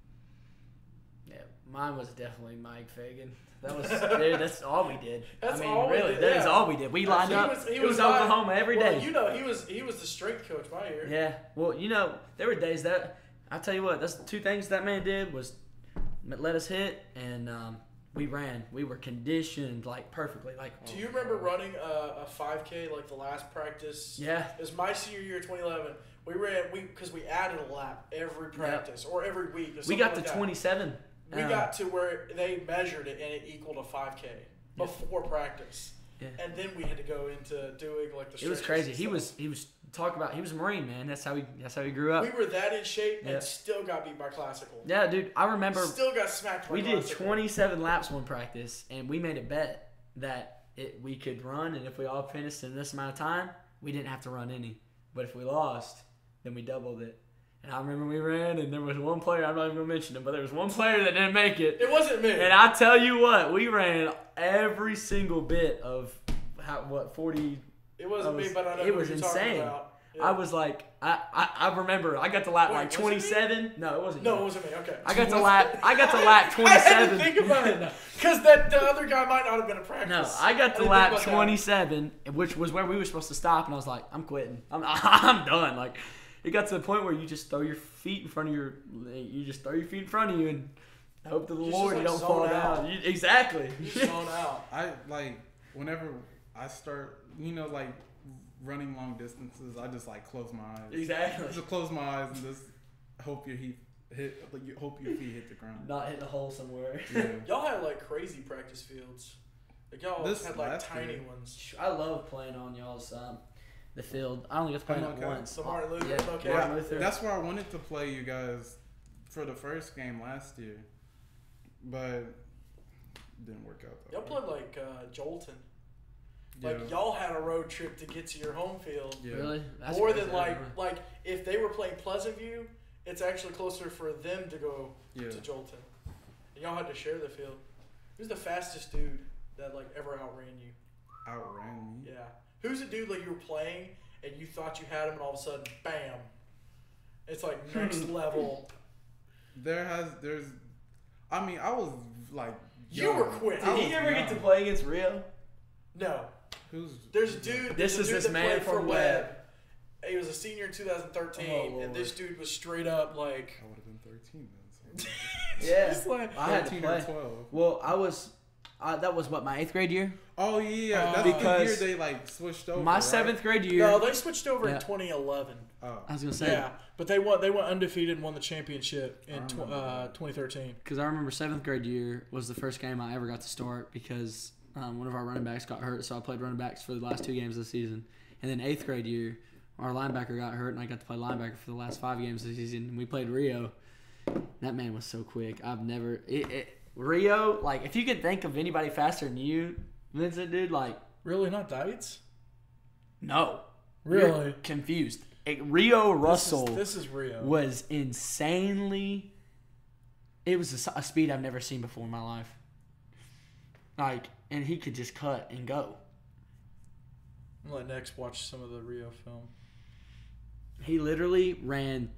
Yeah, Mine was definitely Mike Fagan. That was dude. That's all we did. That's I mean, all we really, did, that is yeah. all we did. We lined up. It was Oklahoma every day. You know, he was the strength coach my year. Yeah. Well, you know, there were days that I tell you what. That's the two things that man did was let us hit and we ran. We were conditioned like perfectly. Like. Do you remember running a 5K like the last practice? Yeah. It was my senior year, 2011. Because we added a lap every practice or every week. Or we got like to that. 27. We got to where they measured it and it equaled a 5K before practice. Yeah. And then we had to go into doing like the. It was crazy. He was talking about. He was a Marine, man. That's how he grew up. We were that in shape and still got beat by Classical. Yeah, dude. I remember. Still got smacked by Classical. We did 27 laps one practice, and we made a bet that we could run, and if we all finished in this amount of time, we didn't have to run any. But if we lost, then we doubled it. And I remember we ran, and there was one player, I'm not even going to mention him, but there was one player that didn't make it. It wasn't me. And I tell you what, we ran every single bit of, 40. It wasn't me, but I know it what was you're insane. talking about. Yeah. I was like, I remember, I got to lap like 27. No, it wasn't No, you. it wasn't me. Okay. I got to lap 27. I had to think about it. Because the other guy might not have been a practice. No, I got to lap 27, which was where we were supposed to stop, and I was like, I'm quitting. I'm done. Like, it got to the point where you just throw your feet in front of you and hope to the Lord you don't fall down. Exactly. You just zone out. Whenever I start, running long distances, I just close my eyes. Exactly. Just close my eyes and just hope your feet hit the ground. Not hit a hole somewhere. Yeah. Y'all had cracrazy practice fields. Y'all had tiny ones. I love playing on y'all's the field. I only got to play it once. So Martin Luther. Yeah, Okay. Martin Luther. That's where I wanted to play you guys for the first game last year, but it didn't work out. Y'all played Jolton. Yeah. Y'all had a road trip to get to your home field. Yeah. Really? That's More crazy. than if they were playing Pleasant View, it's actually closer for them to go to Jolton. And y'all had to share the field. Who's the fastest dude that ever outran you? Outran me? Yeah. Who's the dude you were playing and you thought you had him and all of a sudden, bam! It's next level. I was You young. were quick. Did he ever get to play against Rio? No. Who's There's a dude. This is this that man played for from Webb. He was a senior in 2013, Oh, and this dude was straight up I would have been 13 then. So. Yeah. He's I had to 13 play. or 12. Well, that was my 8th grade year. Oh yeah, that's because the year they switched over. My right? 7th grade year. No, they switched over in 2011. Oh. I was gonna say. Yeah, but they went undefeated and won the championship in 2013. Because I remember 7th grade year was the first game I ever got to start because one of our running backs got hurt, so I played running backs for the last 2 games of the season. And then 8th grade year, our linebacker got hurt, and I got to play linebacker for the last 5 games of the season. And we played Rio. That man was so quick. Rio, if you could think of anybody faster than you, Vincent, dude, Really, not Dites? no. Really? You're confused. Rio Russell This is Rio. was insanely. It was a speed I've never seen before in my life. And he could just cut and go. I'm gonna let Next watch some of the Rio film. He literally ran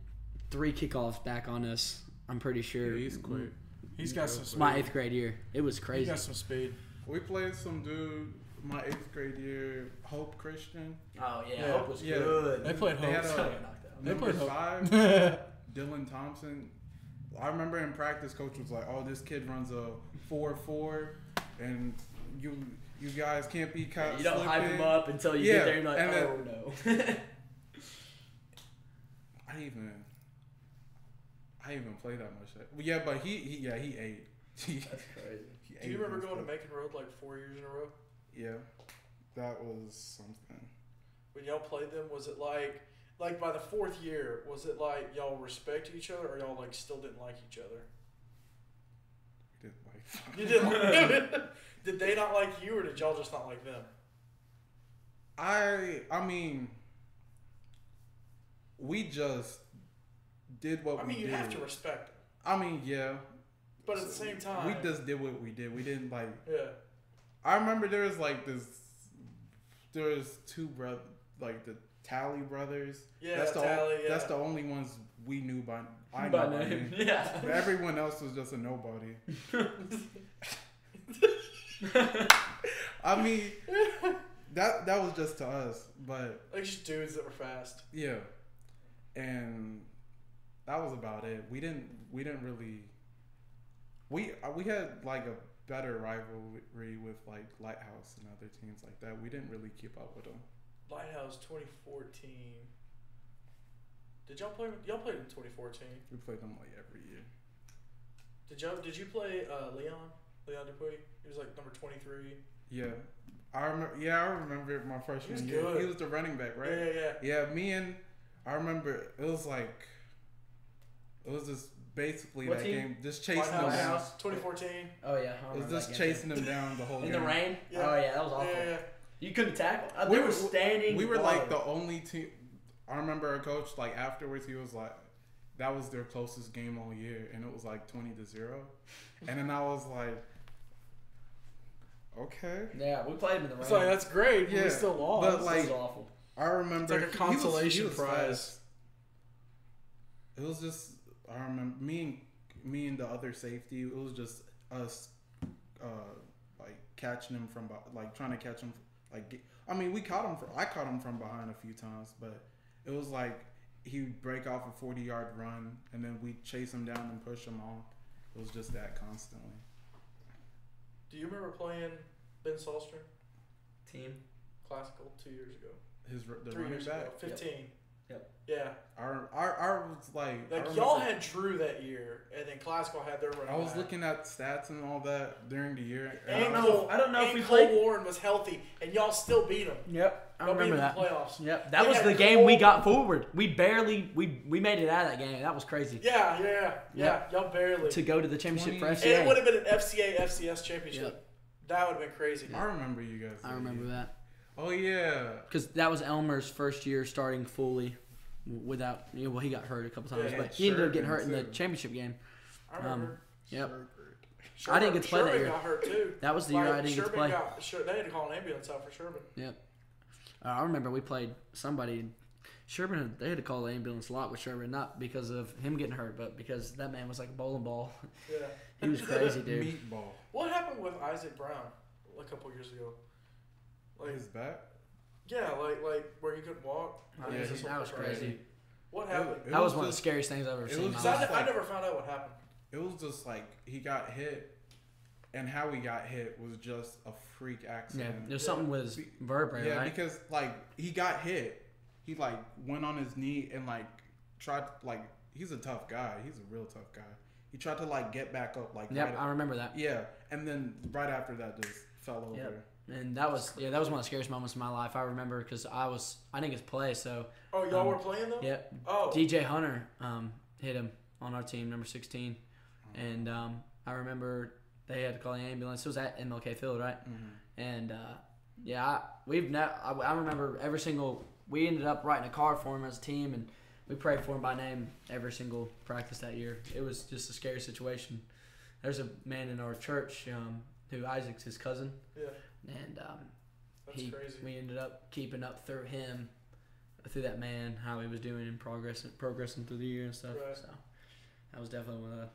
3 kickoffs back on us. I'm pretty sure. Yeah, he's quick. He's got some speed. My 8th grade year. It was He's crazy. got some speed. We played some dude my 8th grade year, Hope Christian. Oh, yeah. Yeah. Hope was Yeah. good. They played They had Hope. a They number played Hope. 5, Dylan Thompson. I remember in practice, coach was like, "Oh, this kid runs a 4.4, and you guys can't be caught." You don't hype him up until you get there. You're like, oh no. I didn't even play that much. Yeah, but he ate. That's crazy. Do you remember going to Macon Road 4 years in a row? Yeah, that was something. When y'all played them, was it like by the 4th year, was it y'all respected each other or y'all still didn't like each other? We didn't like. You didn't like Did they not like you or did y'all just not like them? I mean, we just did what we did. You have to respect them. I mean, yeah. But at the same time, we just did what we did. We didn't Yeah. I remember there was there was 2 brothers, the Tally brothers. Yeah, that's the Tally. Yeah. That's the only ones we knew by name. Yeah. Everyone else was just a nobody. I mean, that was just to us, but like just dudes that were fast. Yeah, and that was about it. We didn't really. We had like a better rivalry with like Lighthouse and other teams like that. We didn't really keep up with them. Lighthouse 2014. Did y'all play? Y'all played in 2014. We played them like every year. Did you play Leon Dupuy? He was like number 23. Yeah, I remember my freshman year. Good. He was the running back, right? Yeah. I remember it was just basically what that team? game, just chasing them down. Lighthouse 2014. Oh yeah. It was just chasing them down the whole in game. the rain. Yeah. Oh yeah, that was awful. Yeah. You couldn't tackle. They were standing. We were water. like the only team. I remember our coach like afterwards. He was like, that was their closest game all year, and it was like 20-0. And then I was like, okay. Yeah, we played him in the rain. It's like that's great. Yeah, We still lost. but like, that was awful. I remember It's like a consolation he was prize. fast. It was just I remember me and the other safety. It was just us, like catching him from like trying to catch him. We caught him. I caught him from behind a few times, but it was like he'd break off a 40-yard run, and then we'd chase him down and push him on. It was just that constantly. Do you remember playing Ben Salstrom? Team. Classical 2 years ago. The 3 running years back. ago. 15. Yep. Yeah. I was like Y'all had Drew that year, and then Classical had their running I was back. looking at stats and all that during the year. And I don't know if we Cole played. Warren was healthy, and y'all still beat him. Yep, I Y'all beat remember him that. in the playoffs. Yep, that They was had the game we Cole- got forward. We barely we made it out of that game. That was crazy. Yeah. Y'all barely. To go to the championship for And FCA. it would have been an FCA FCS championship. Yep. That would have been crazy. I remember you guys. I remember that Oh yeah. because that was Elmer's first year starting fully without. He got hurt a couple times, Yeah, but he ended up getting Sherman, hurt in the too. championship game. I remember. Yep. Sherman, I didn't get to play that Sherman year. got hurt too. That was the year I didn't get to play. They had to call an ambulance out for Sherman. Yep. I remember we played somebody. Sherman, they had to call the ambulance a lot with Sherman, not because of him getting hurt, but because that man was like a bowling ball. Yeah. He was crazy, dude. Meatball. What happened with Isaac Brown a couple years ago? His back. Yeah, like where he couldn't walk. Yeah, that was crazy. What happened? It That was was one of the just- scariest things I've ever seen in my was life. just I never found out what happened. It was just like he got hit, and how he got hit was just a freak Yeah, accident. there's something with his vertebrae, Yeah, right? because like he got hit, he like went on his knee and like tried he's a tough guy. He's a real tough guy. He tried to like get back up Yep, I remember that. Yeah, and then right after that just fell over. Yep. And that was one of the scariest moments of my life. I remember because I didn't get to play, so Oh, y'all were playing though? Yep. Oh. DJ Hunter hit him on our team, number 16, and I remember they had to call the ambulance. It was at MLK Field, right? Mm-hmm. And I remember we ended up writing a card for him as a team, and we prayed for him by name every single practice that year. It was just a scary situation. There's a man in our church who Isaac's his cousin. Yeah. And That's crazy. we ended up keeping up through him, through that man, how he was doing and progressing through the year and stuff. Right. So that was definitely one of the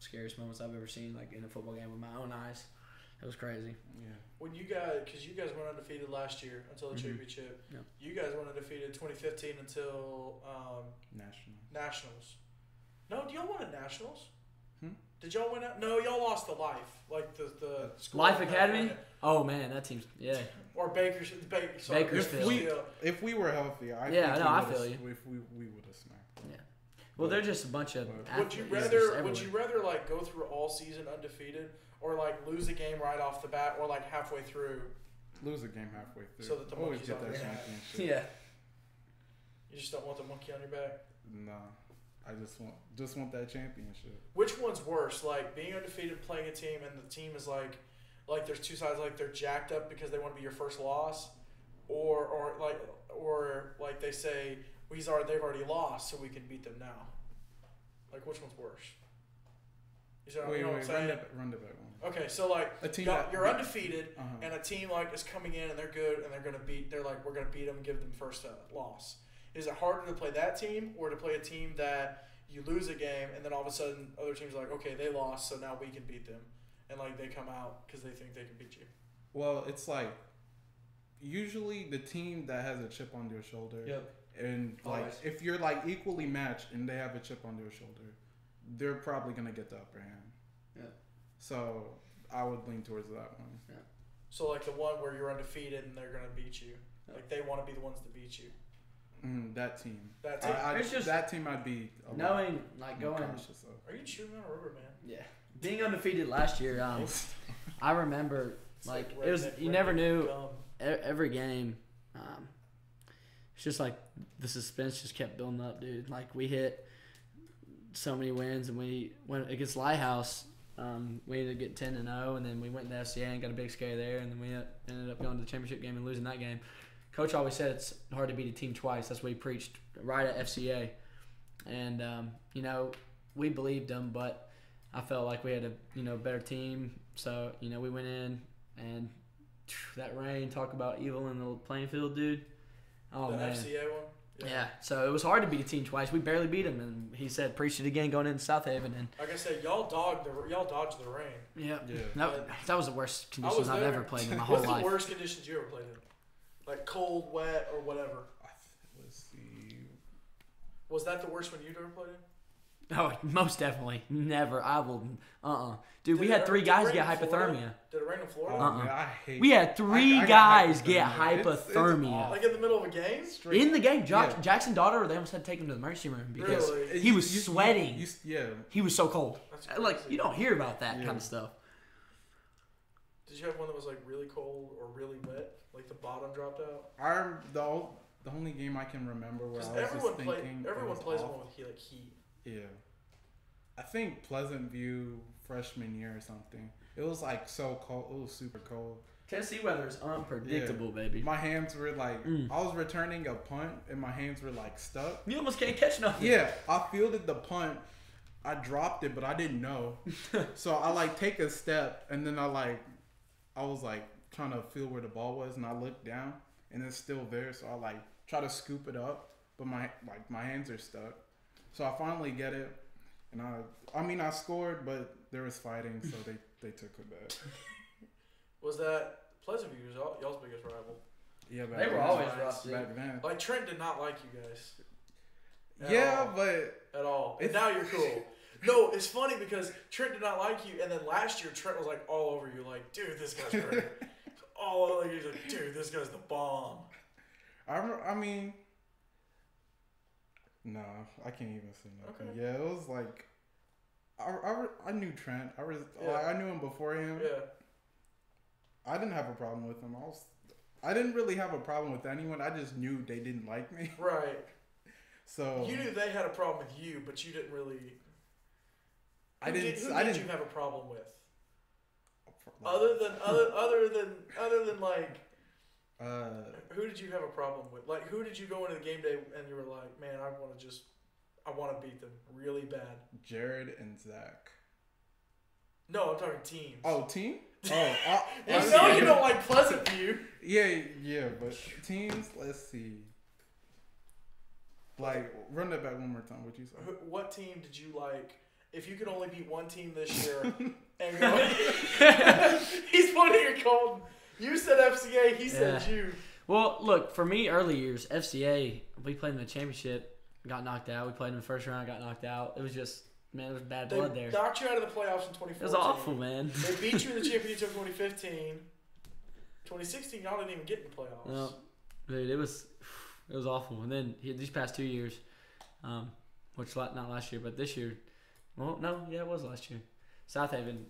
scariest moments I've ever seen, like in a football game with my own eyes. It was crazy. Yeah. When you guys went undefeated last year until the championship. Yep. You guys went undefeated 2015 until Nationals. No, do y'all win at Nationals? Did y'all win out? No, y'all lost the Life, like the school Life Academy? Oh man, that team's or Bakersfield. Bakersfield. If we were healthy, I feel you. If we would have smacked them. Yeah. Well, they're just a bunch of Would you athletes rather everywhere. like go through all season undefeated, or like lose a game right off the bat, or like halfway through? Lose a game halfway through. So that the always monkey's get on that your back. championship. Yeah. You just don't want the monkey on your back. No, I just want that championship. Which one's worse, like being undefeated, playing a team, and the team is like there's two sides, like they're jacked up because they want to be your first loss, or like they say they've already lost, so we can beat them now. Like which one's worse? You know what I'm saying? Run it back one. Okay, so like A team you're undefeated, Uh-huh. and a team like is coming in and they're good and they're like we're gonna beat them and give them first loss. Is it harder to play that team or to play a team that you lose a game and then all of a sudden other teams are like, okay, they lost, so now we can beat them, and like they come out because they think they can beat you? Well, it's like usually the team that has a chip on their shoulder. Yep. And like Always. if you're like equally matched and they have a chip on their shoulder, they're probably gonna get the upper hand. Yeah. So I would lean towards that one. Yeah. So like the one where you're undefeated and they're gonna beat you, like they want to be the ones to beat you. That team. That team. It's just that team I'd be knowing like more going. cautious of. Are you chewing on a rubber, man? Yeah. Being undefeated last year, I remember like it was redneck you never knew gum. every game. It's just like the suspense just kept building up, dude. Like we hit so many wins, and we went against Lighthouse. We ended up getting 10-0, and then we went to FCA and got a big scare there, and then we ended up going to the championship game and losing that game. Coach always said it's hard to beat a team twice. That's what he preached right at FCA, and you know we believed him, but I felt like we had a better team. So we went in and that rain. Talk about evil in the playing field, dude. Oh The man. FCA one. Yeah, so it was hard to beat a team twice. We barely beat him, and he said, "Preach it again," going into South Haven, and Like I said, y'all dodged the rain. yeah, Yeah. that was the worst I conditions was I've there. ever played in my whole What's life. the worst conditions you ever played in? Like cold, wet, or whatever. Let's see. Was that the worst one you'd ever played in? Oh, most definitely, never. I will. Dude, we Did had it- 3 did it guys rain get in Florida? hypothermia. Did it rain in Oh, Florida? man, I hate. We had 3 I got guys get hypothermia. hypothermia. Like in the middle of a game? Straight- In the game, Yeah. Jackson Daughter, they almost had to take him to the emergency room because Really? he was sweating. Yeah. He was so cold. That's Like crazy. you don't hear about that Yeah. kind of stuff. Did you have one that was like really cold or really wet? Like the bottom dropped out? The only game I can remember where I Because was everyone just thinking everyone it was plays awful. one with heat. Yeah. I think Pleasant View freshman year or something. It was like so cold. It was super cold. Tennessee weather is unpredictable, baby. My hands were like, Mm. I was returning a punt and my hands were like stuck. You almost can't catch nothing. Yeah, I fielded the punt. I dropped it, but I didn't know. So I like take a step and then I was like trying to feel where the ball was and I looked down and it's still there. So I like try to scoop it up, but my hands are stuck. So I finally get it. And I scored, but there was fighting, so they took it back. Was that Pleasant View was y'all's biggest rival? Yeah, back They were then. always rough, dude. Back then. Like Trent did not like you guys. At Yeah, all. but At all. And It's- now you're cool. No, it's funny because Trent did not like you, and then last year Trent was like all over you, like, dude, this guy's great. All over you, like, dude, this guy's the bomb. I mean, no, I can't even say nothing. Okay. Yeah, it was like, I knew Trent. Yeah. I knew him before him. Yeah. I didn't have a problem with him. I didn't really have a problem with anyone. I just knew they didn't like me. Right. So You knew they had a problem with you, but you didn't really. I didn't. Who I did didn't. you have a problem with? like, Other than like, who did you have a problem with? Like, who did you go into the game day and you were like, man, I want to beat them really bad. Jared and Zach. No, I'm talking teams. Oh, team. Oh, You know you don't like Pleasant View. Yeah, but teams. Let's see. Like, run that back one more time. What you say? What team did you like? If you could only beat one team this year, and go, he's pointing at Colton. You said FCA. He said Yeah. you. Well, look, for me, early years, FCA, we played in the championship, got knocked out. We played in the first round, got knocked out. It was just, man, there was bad blood They there. knocked you out of the playoffs in 2014. It was awful, man. They beat you in the championship in 2015. 2016, y'all didn't even get in the playoffs. No, dude, it was awful. And then these past 2 years, which not last year, but this year. Well, no, yeah, it was last year. South Haven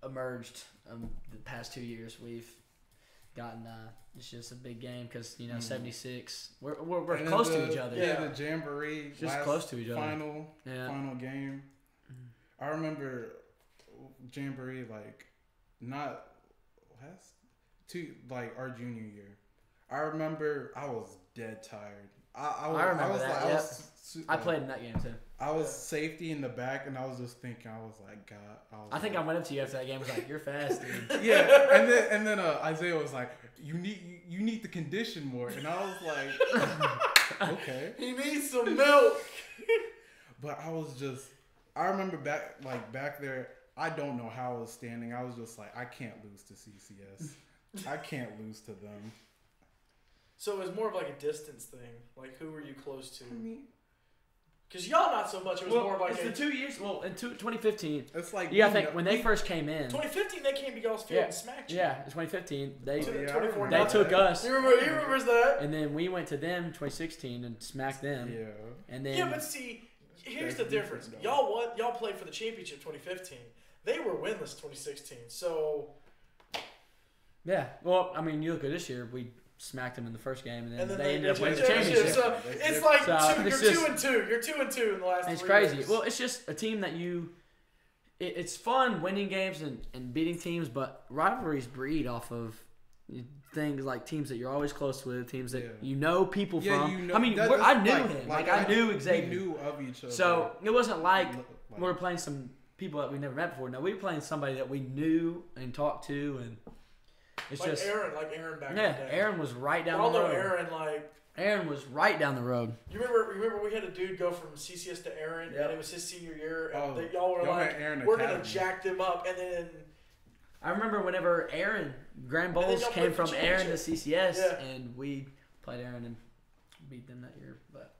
emerged the past 2 years. We've gotten it's just a big game because 76. We're And close to each other. Yeah, the Jamboree. Just close to each other. Final game. Mhm. I remember Jamboree not last our junior year. I remember I was dead tired. I remember that. I Yep. I like, played in that game too. I was safety in the back, and I was just thinking, I was like, God. I think I went up to you after that game. I was like, "You're fast, dude." Yeah, and then Isaiah was like, you need to condition more, and I was like, okay. He needs some milk. But I remember back there, I don't know how I was standing. I was just like, I can't lose to CCS. I can't lose to them. So it was more of like a distance thing. Like, who were you close to? I mean, because y'all not so much. It was more of like it's the 2 years. Well, in 2015. it's like Yeah, I think when they first came in. 2015, they came to y'all's field and smacked you. Yeah, in 2015 they I took us. He remembers that. And then we went to them in 2016 and smacked them. Yeah. And then Yeah, but see, here's That's the difference. different, Y'all played for the championship 2015. They were winless 2016. So yeah, well, I mean, you look at this year, we smacked them in the first game, and then they ended up win winning the championship. So it's like it's you're just- 2-2. You're 2-2 in the last. And it's 3 crazy. years. Well, it's just a team that it's fun winning games and beating teams, but rivalries breed off of things like teams that you're always close with, teams that you know people from. You know, I mean, I knew him. I knew Xavier. We knew of each other. So it wasn't like we were playing some people that we never met before. No, we were playing somebody that we knew and talked to, and it's like just Aaron back in the day. Aaron was right down Y'all the road. know Aaron like. Aaron was right down the road. You remember we had a dude go from CCS to Aaron, and it was his senior year, and y'all were like, we're going to jack them up, and then... I remember whenever Grand Bowls came from Aaron to CCS, and we played Aaron and beat them that year, but...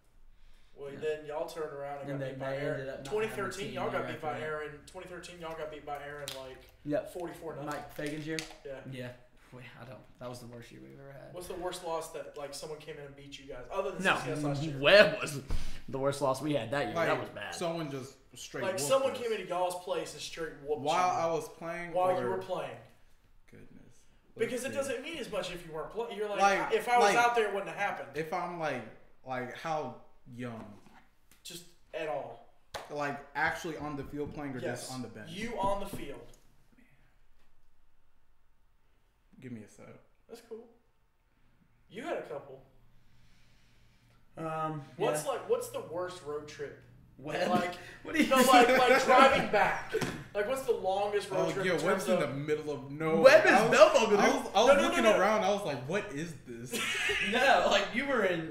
Well, then y'all turned around and got beat by Aaron. 2013, y'all got beat by Aaron. 2013, y'all got beat by Aaron like 44-0. Mike Fagan's year? Yeah. Yeah. That was the worst year we've ever had. What's the worst loss that like someone came in and beat you guys other than CCS last year? Webb was the worst loss we had that year. That was bad. Someone just straight. Like someone came into y'all's place and straight whooped you. While I was playing. While you were playing. Goodness. Because it doesn't mean as much if you weren't playing. You're like if I was out there, it wouldn't have happened. If I'm like how young? Just at all. Like actually on the field playing or just on the bench? You on the field. Give me a sec. That's cool. You had a couple. What's the worst road trip? Webb? Like what do you like driving back. Like what's the longest road trip? Yeah, Webb's in the middle of nowhere. Webb is Belmo. I was looking around. I was like, what is this? No, like you were in.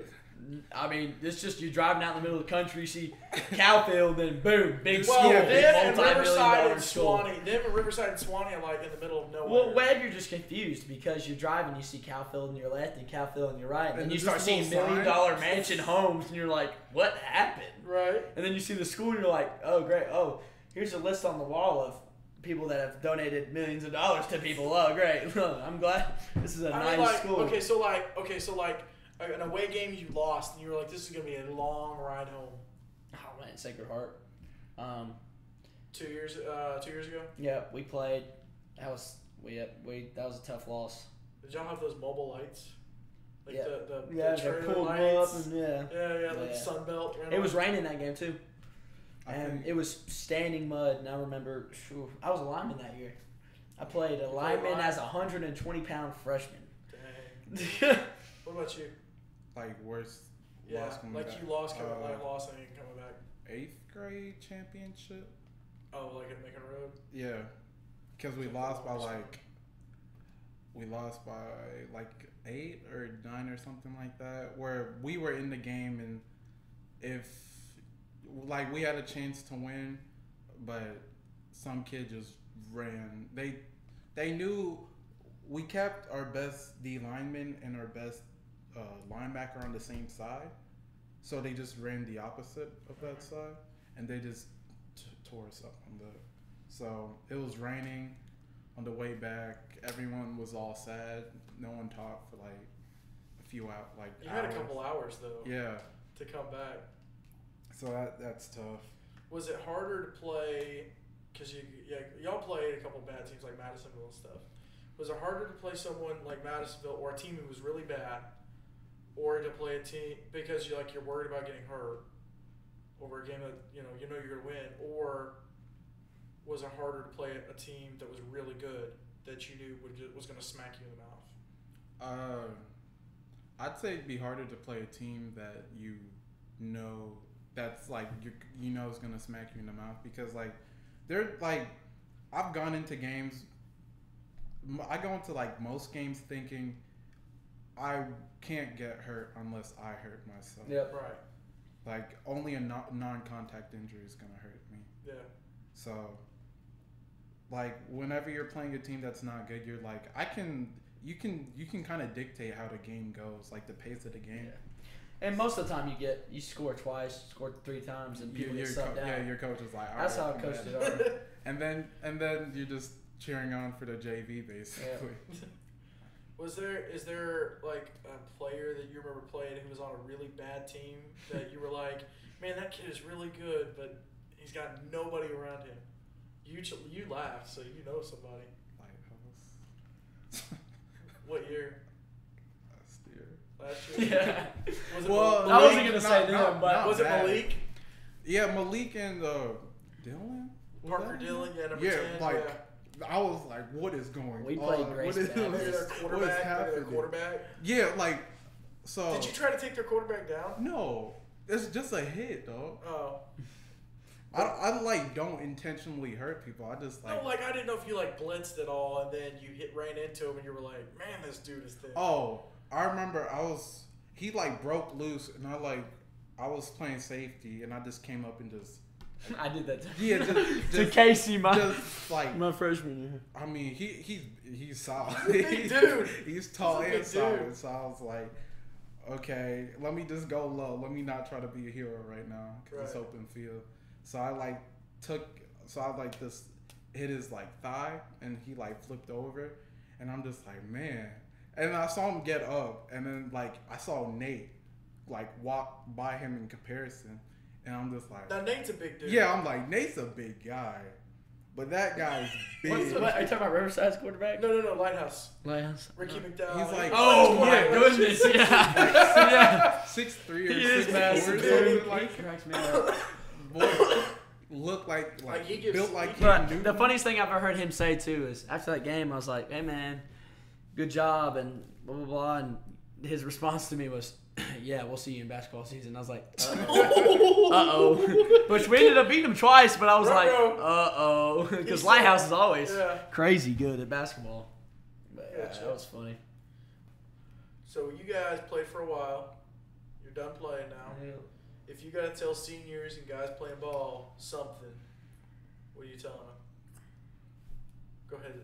I mean, it's just you driving out in the middle of the country, you see Cowfield, then boom, big school, them and multi-million-dollar Riverside and school. Riverside and Swanee are like in the middle of nowhere. Well, Webb, you're just confused because you're driving, you see Cowfield on your left and Cowfield on your right, and then you start seeing $1 million mansion homes, and you're like, what happened? Right. And then you see the school, and you're like, oh, great. Oh, here's a list on the wall of people that have donated millions of dollars to people. Oh, great. I'm glad this is a nice school. Okay, so like an away game you lost, and you were like, this is going to be a long ride home. Oh, man, Sacred Heart. 2 years ago? Yeah, we played. That was that was a tough loss. Did y'all have those mobile lights? Like the they pulled lights? up and like the Sunbelt. It was raining that game too. And it was standing mud, and I remember I was a lineman that year. I played a lineman as a 120-pound freshman. Dang. What about you? Like worst loss coming back. You lost coming lost and coming back. 8th grade championship. Oh, like at Macon Road. Yeah, because we lost by like 8 or 9 or something like that. Where we were in the game, and if like we had a chance to win, but some kid just ran. They knew we kept our best D lineman and our best linebacker on the same side, so they just ran the opposite of that side, and they just tore us up on the. So it was raining on the way back. Everyone was all sad. No one talked for like a few hours. Like you had a couple hours though. Yeah. To come back. So that's tough. Was it harder to play? Because y'all played a couple bad teams like Madisonville and stuff. Was it harder to play someone like Madisonville or a team who was really bad, or to play a team because you're worried about getting hurt over a game that you know you're gonna win, or was it harder to play a team that was really good that you knew was gonna smack you in the mouth? I'd say it'd be harder to play a team that you know that's like you know is gonna smack you in the mouth because like they're like I've gone into games. I go into like most games thinking I can't get hurt unless I hurt myself. Yep. Right. Like only a non-contact injury is gonna hurt me. Yeah. So, like whenever you're playing a team that's not good, you're like you can kind of dictate how the game goes, like the pace of the game. Yeah. And most of the time you score twice, score 3 times, and people get subbed out. Yeah, your coach is like, all that's right, how coaches are. and then you're just cheering on for the JV basically. Yeah. Is there like a player that you remember playing who was on a really bad team that you were like, man, that kid is really good, but he's got nobody around him? You laughed, so you know somebody. Lighthouse. What year? Last year. Yeah. Was it Well, I wasn't gonna say them, but was it Malik? Yeah, Malik and Dylan. Parker Dillon, yeah, number 10. Like I was like, what is going? We played great. Maybe their quarterback. Yeah, like so. Did you try to take their quarterback down? No, it's just a hit, though. Oh. I like don't intentionally hurt people. I just like. No, like I didn't know if you like blitzed at all, and then you ran into him, and you were like, man, this dude is thin. Oh, I remember he like broke loose, and I was playing safety, and I just came up and just. I did that. Yeah, just to Casey, my freshman year. I mean, he's solid. Big dude. He's tall He's a and big solid. dude. So I was like, okay, let me just go low. Let me not try to be a hero right now because it's open field. So I just hit his like thigh, and he like flipped over, and I'm just like, man. And I saw him get up, and then like I saw Nate like walk by him in comparison. And I'm just like... Now, Nate's a big dude. Yeah, I'm like, Nate's a big guy. But that guy's big. Are you talking about Riverside's quarterback? No, Lighthouse. Ricky McDowell. He's like... Oh, my goodness, yeah. 6'3" or he is 6'4" massive. or something. Like, he cracks me up. Boy, look like he gives, built like But Newton. the funniest thing I've ever heard him say, too, is after that game, I was like, hey, man, good job, and blah, blah, blah. And his response to me was... Yeah, we'll see you in basketball season. I was like, uh-oh. Which we ended up beating them twice, but I was like, uh-oh. Because Lighthouse is always crazy good at basketball. But that was funny. So you guys played for a while. You're done playing now. Yeah. If you got to tell seniors and guys playing ball something, what are you telling them? Go ahead,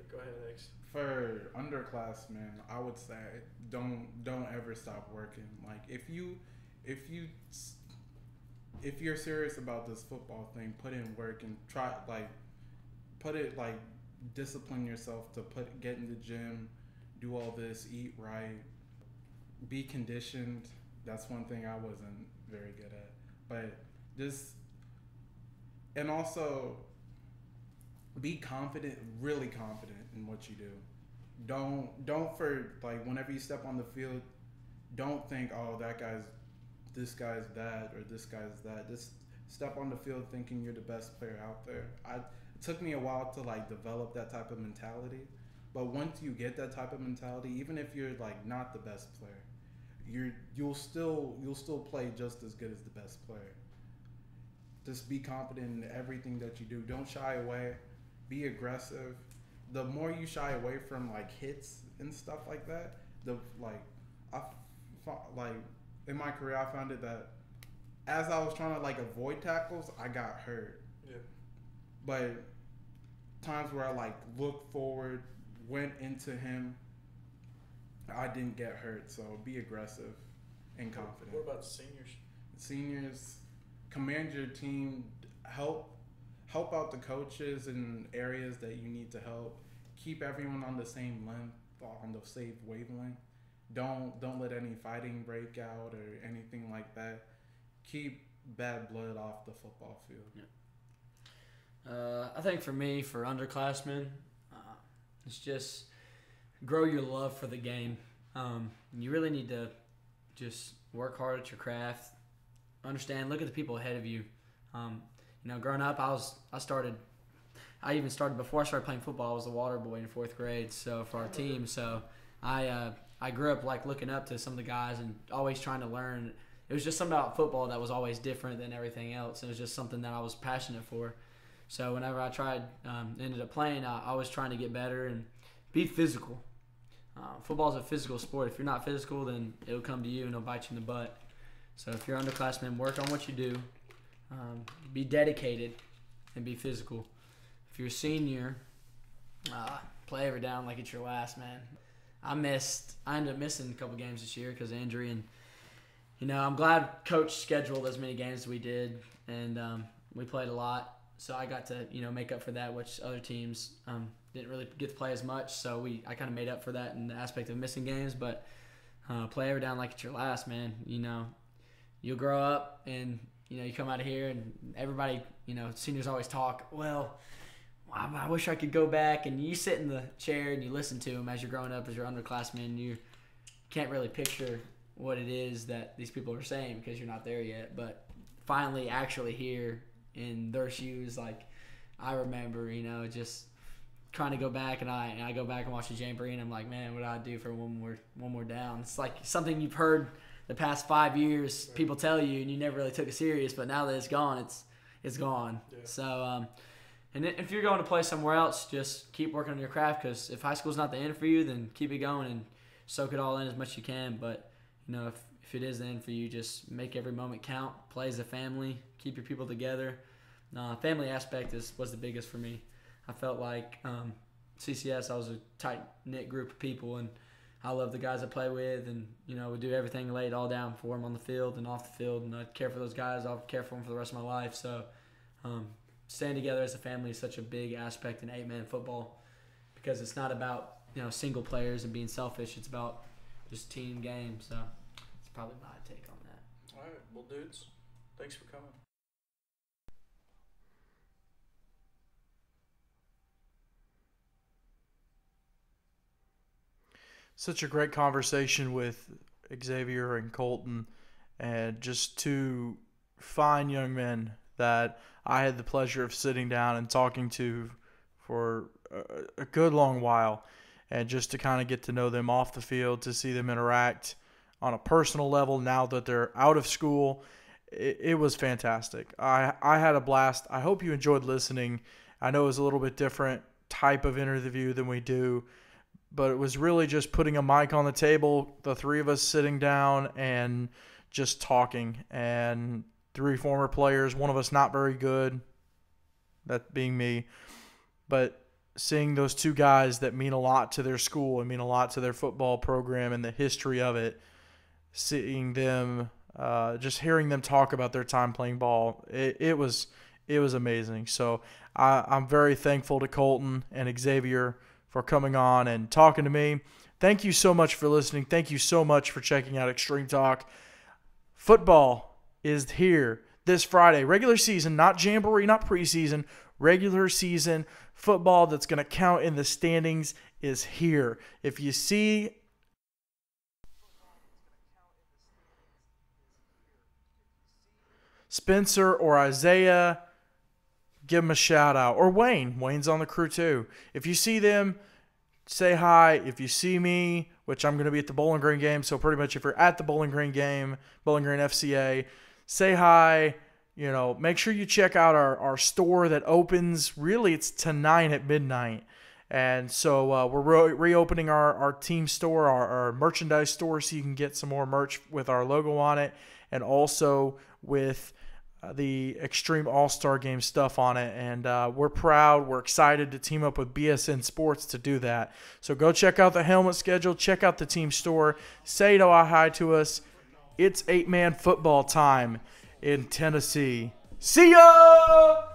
X. For underclassmen, I would say don't ever stop working. Like if you're serious about this football thing, put in work and try discipline yourself to get in the gym, do all this, eat right, be conditioned. That's one thing I wasn't very good at. But and also be confident, really confident in what you do. Don't for like whenever you step on the field, don't think, oh, this guy's that or this guy's that. Just step on the field thinking you're the best player out there. It took me a while to like develop that type of mentality, but once you get that type of mentality, even if you're like not the best player, you'll still play just as good as the best player. Just be confident in everything that you do. Don't shy away. Be aggressive. The more you shy away from like hits and stuff like that, in my career I found it that as I was trying to like avoid tackles, I got hurt. Yeah. But times where I like looked forward, went into him, I didn't get hurt. So be aggressive and confident. What about seniors? Seniors, command your team, help out the coaches in areas that you need to help. Keep everyone on the same length, on the same wavelength. Don't let any fighting break out or anything like that. Keep bad blood off the football field. Yeah. I think for me, for underclassmen, it's just grow your love for the game. You really need to just work hard at your craft. Understand, look at the people ahead of you. Growing up, I even started before I started playing football. I was a water boy in 4th grade, so for our team. So I I grew up like looking up to some of the guys and always trying to learn. It was just something about football that was always different than everything else. It was just something that I was passionate for. So whenever I ended up playing, I was trying to get better and be physical. Football is a physical sport. If you're not physical, then it'll come to you and it'll bite you in the butt. So if you're underclassmen, work on what you do. Be dedicated and be physical. If you're a senior, play every down like it's your last, man. I ended up missing a couple games this year because of injury, and I'm glad Coach scheduled as many games as we did, and we played a lot. So I got to make up for that, which other teams didn't really get to play as much. So I kind of made up for that in the aspect of missing games. But play every down like it's your last, man. You'll grow up and you come out of here and everybody, seniors always talk, well, I wish I could go back. And you sit in the chair and you listen to them as you're growing up as your underclassmen. You can't really picture what it is that these people are saying because you're not there yet. But finally actually here in their shoes, like I remember, just trying to go back, and I go back and watch the Jamboree, and I'm like, man, what do I do for one more down? It's like something you've heard the past 5 years people tell you, and you never really took it serious, but now that it's gone, it's gone. Yeah. So and if you're going to play somewhere else, just keep working on your craft, because if high school's not the end for you, then keep it going and soak it all in as much as you can. But if it is the end for you, just make every moment count. Play as a family. Keep your people together. Family aspect was the biggest for me. I felt like CCS, I was a tight-knit group of people, and I love the guys I play with, and we do everything, lay it all down for them on the field and off the field, and I care for those guys. I'll care for them for the rest of my life. So staying together as a family is such a big aspect in 8-man football, because it's not about single players and being selfish. It's about just team game. So it's probably my take on that. All right, well, dudes, thanks for coming. Such a great conversation with Xavier and Colton, and just two fine young men that I had the pleasure of sitting down and talking to for a good long while, and just to kind of get to know them off the field, to see them interact on a personal level now that they're out of school. It was fantastic. I had a blast. I hope you enjoyed listening. I know it was a little bit different type of interview than we do, but it was really just putting a mic on the table, the three of us sitting down and just talking. And three former players, one of us not very good, that being me, but seeing those two guys that mean a lot to their school and mean a lot to their football program and the history of it, seeing them, just hearing them talk about their time playing ball, it was amazing. So I'm very thankful to Colton and Xavier for coming on and talking to me. Thank you so much for listening. Thank you so much for checking out Extreme Talk. Football is here this Friday. Regular season, not Jamboree, not preseason. Regular season football that's going to count in the standings is here. If you see Spencer or Isaiah, give them a shout out. Or Wayne. Wayne's on the crew too. If you see them, say hi. If you see me, which I'm going to be at the Bowling Green game, so pretty much if you're at the Bowling Green game, Bowling Green FCA, say hi. Make sure you check out our store that opens, really it's tonight at midnight. And so we're reopening our team store, our merchandise store, so you can get some more merch with our logo on it, and also with the Extreme All-Star Game stuff on it. And we're proud, we're excited to team up with BSN Sports to do that. So go check out the helmet schedule, check out the team store, say hi to us. It's 8-man football time in Tennessee. See ya!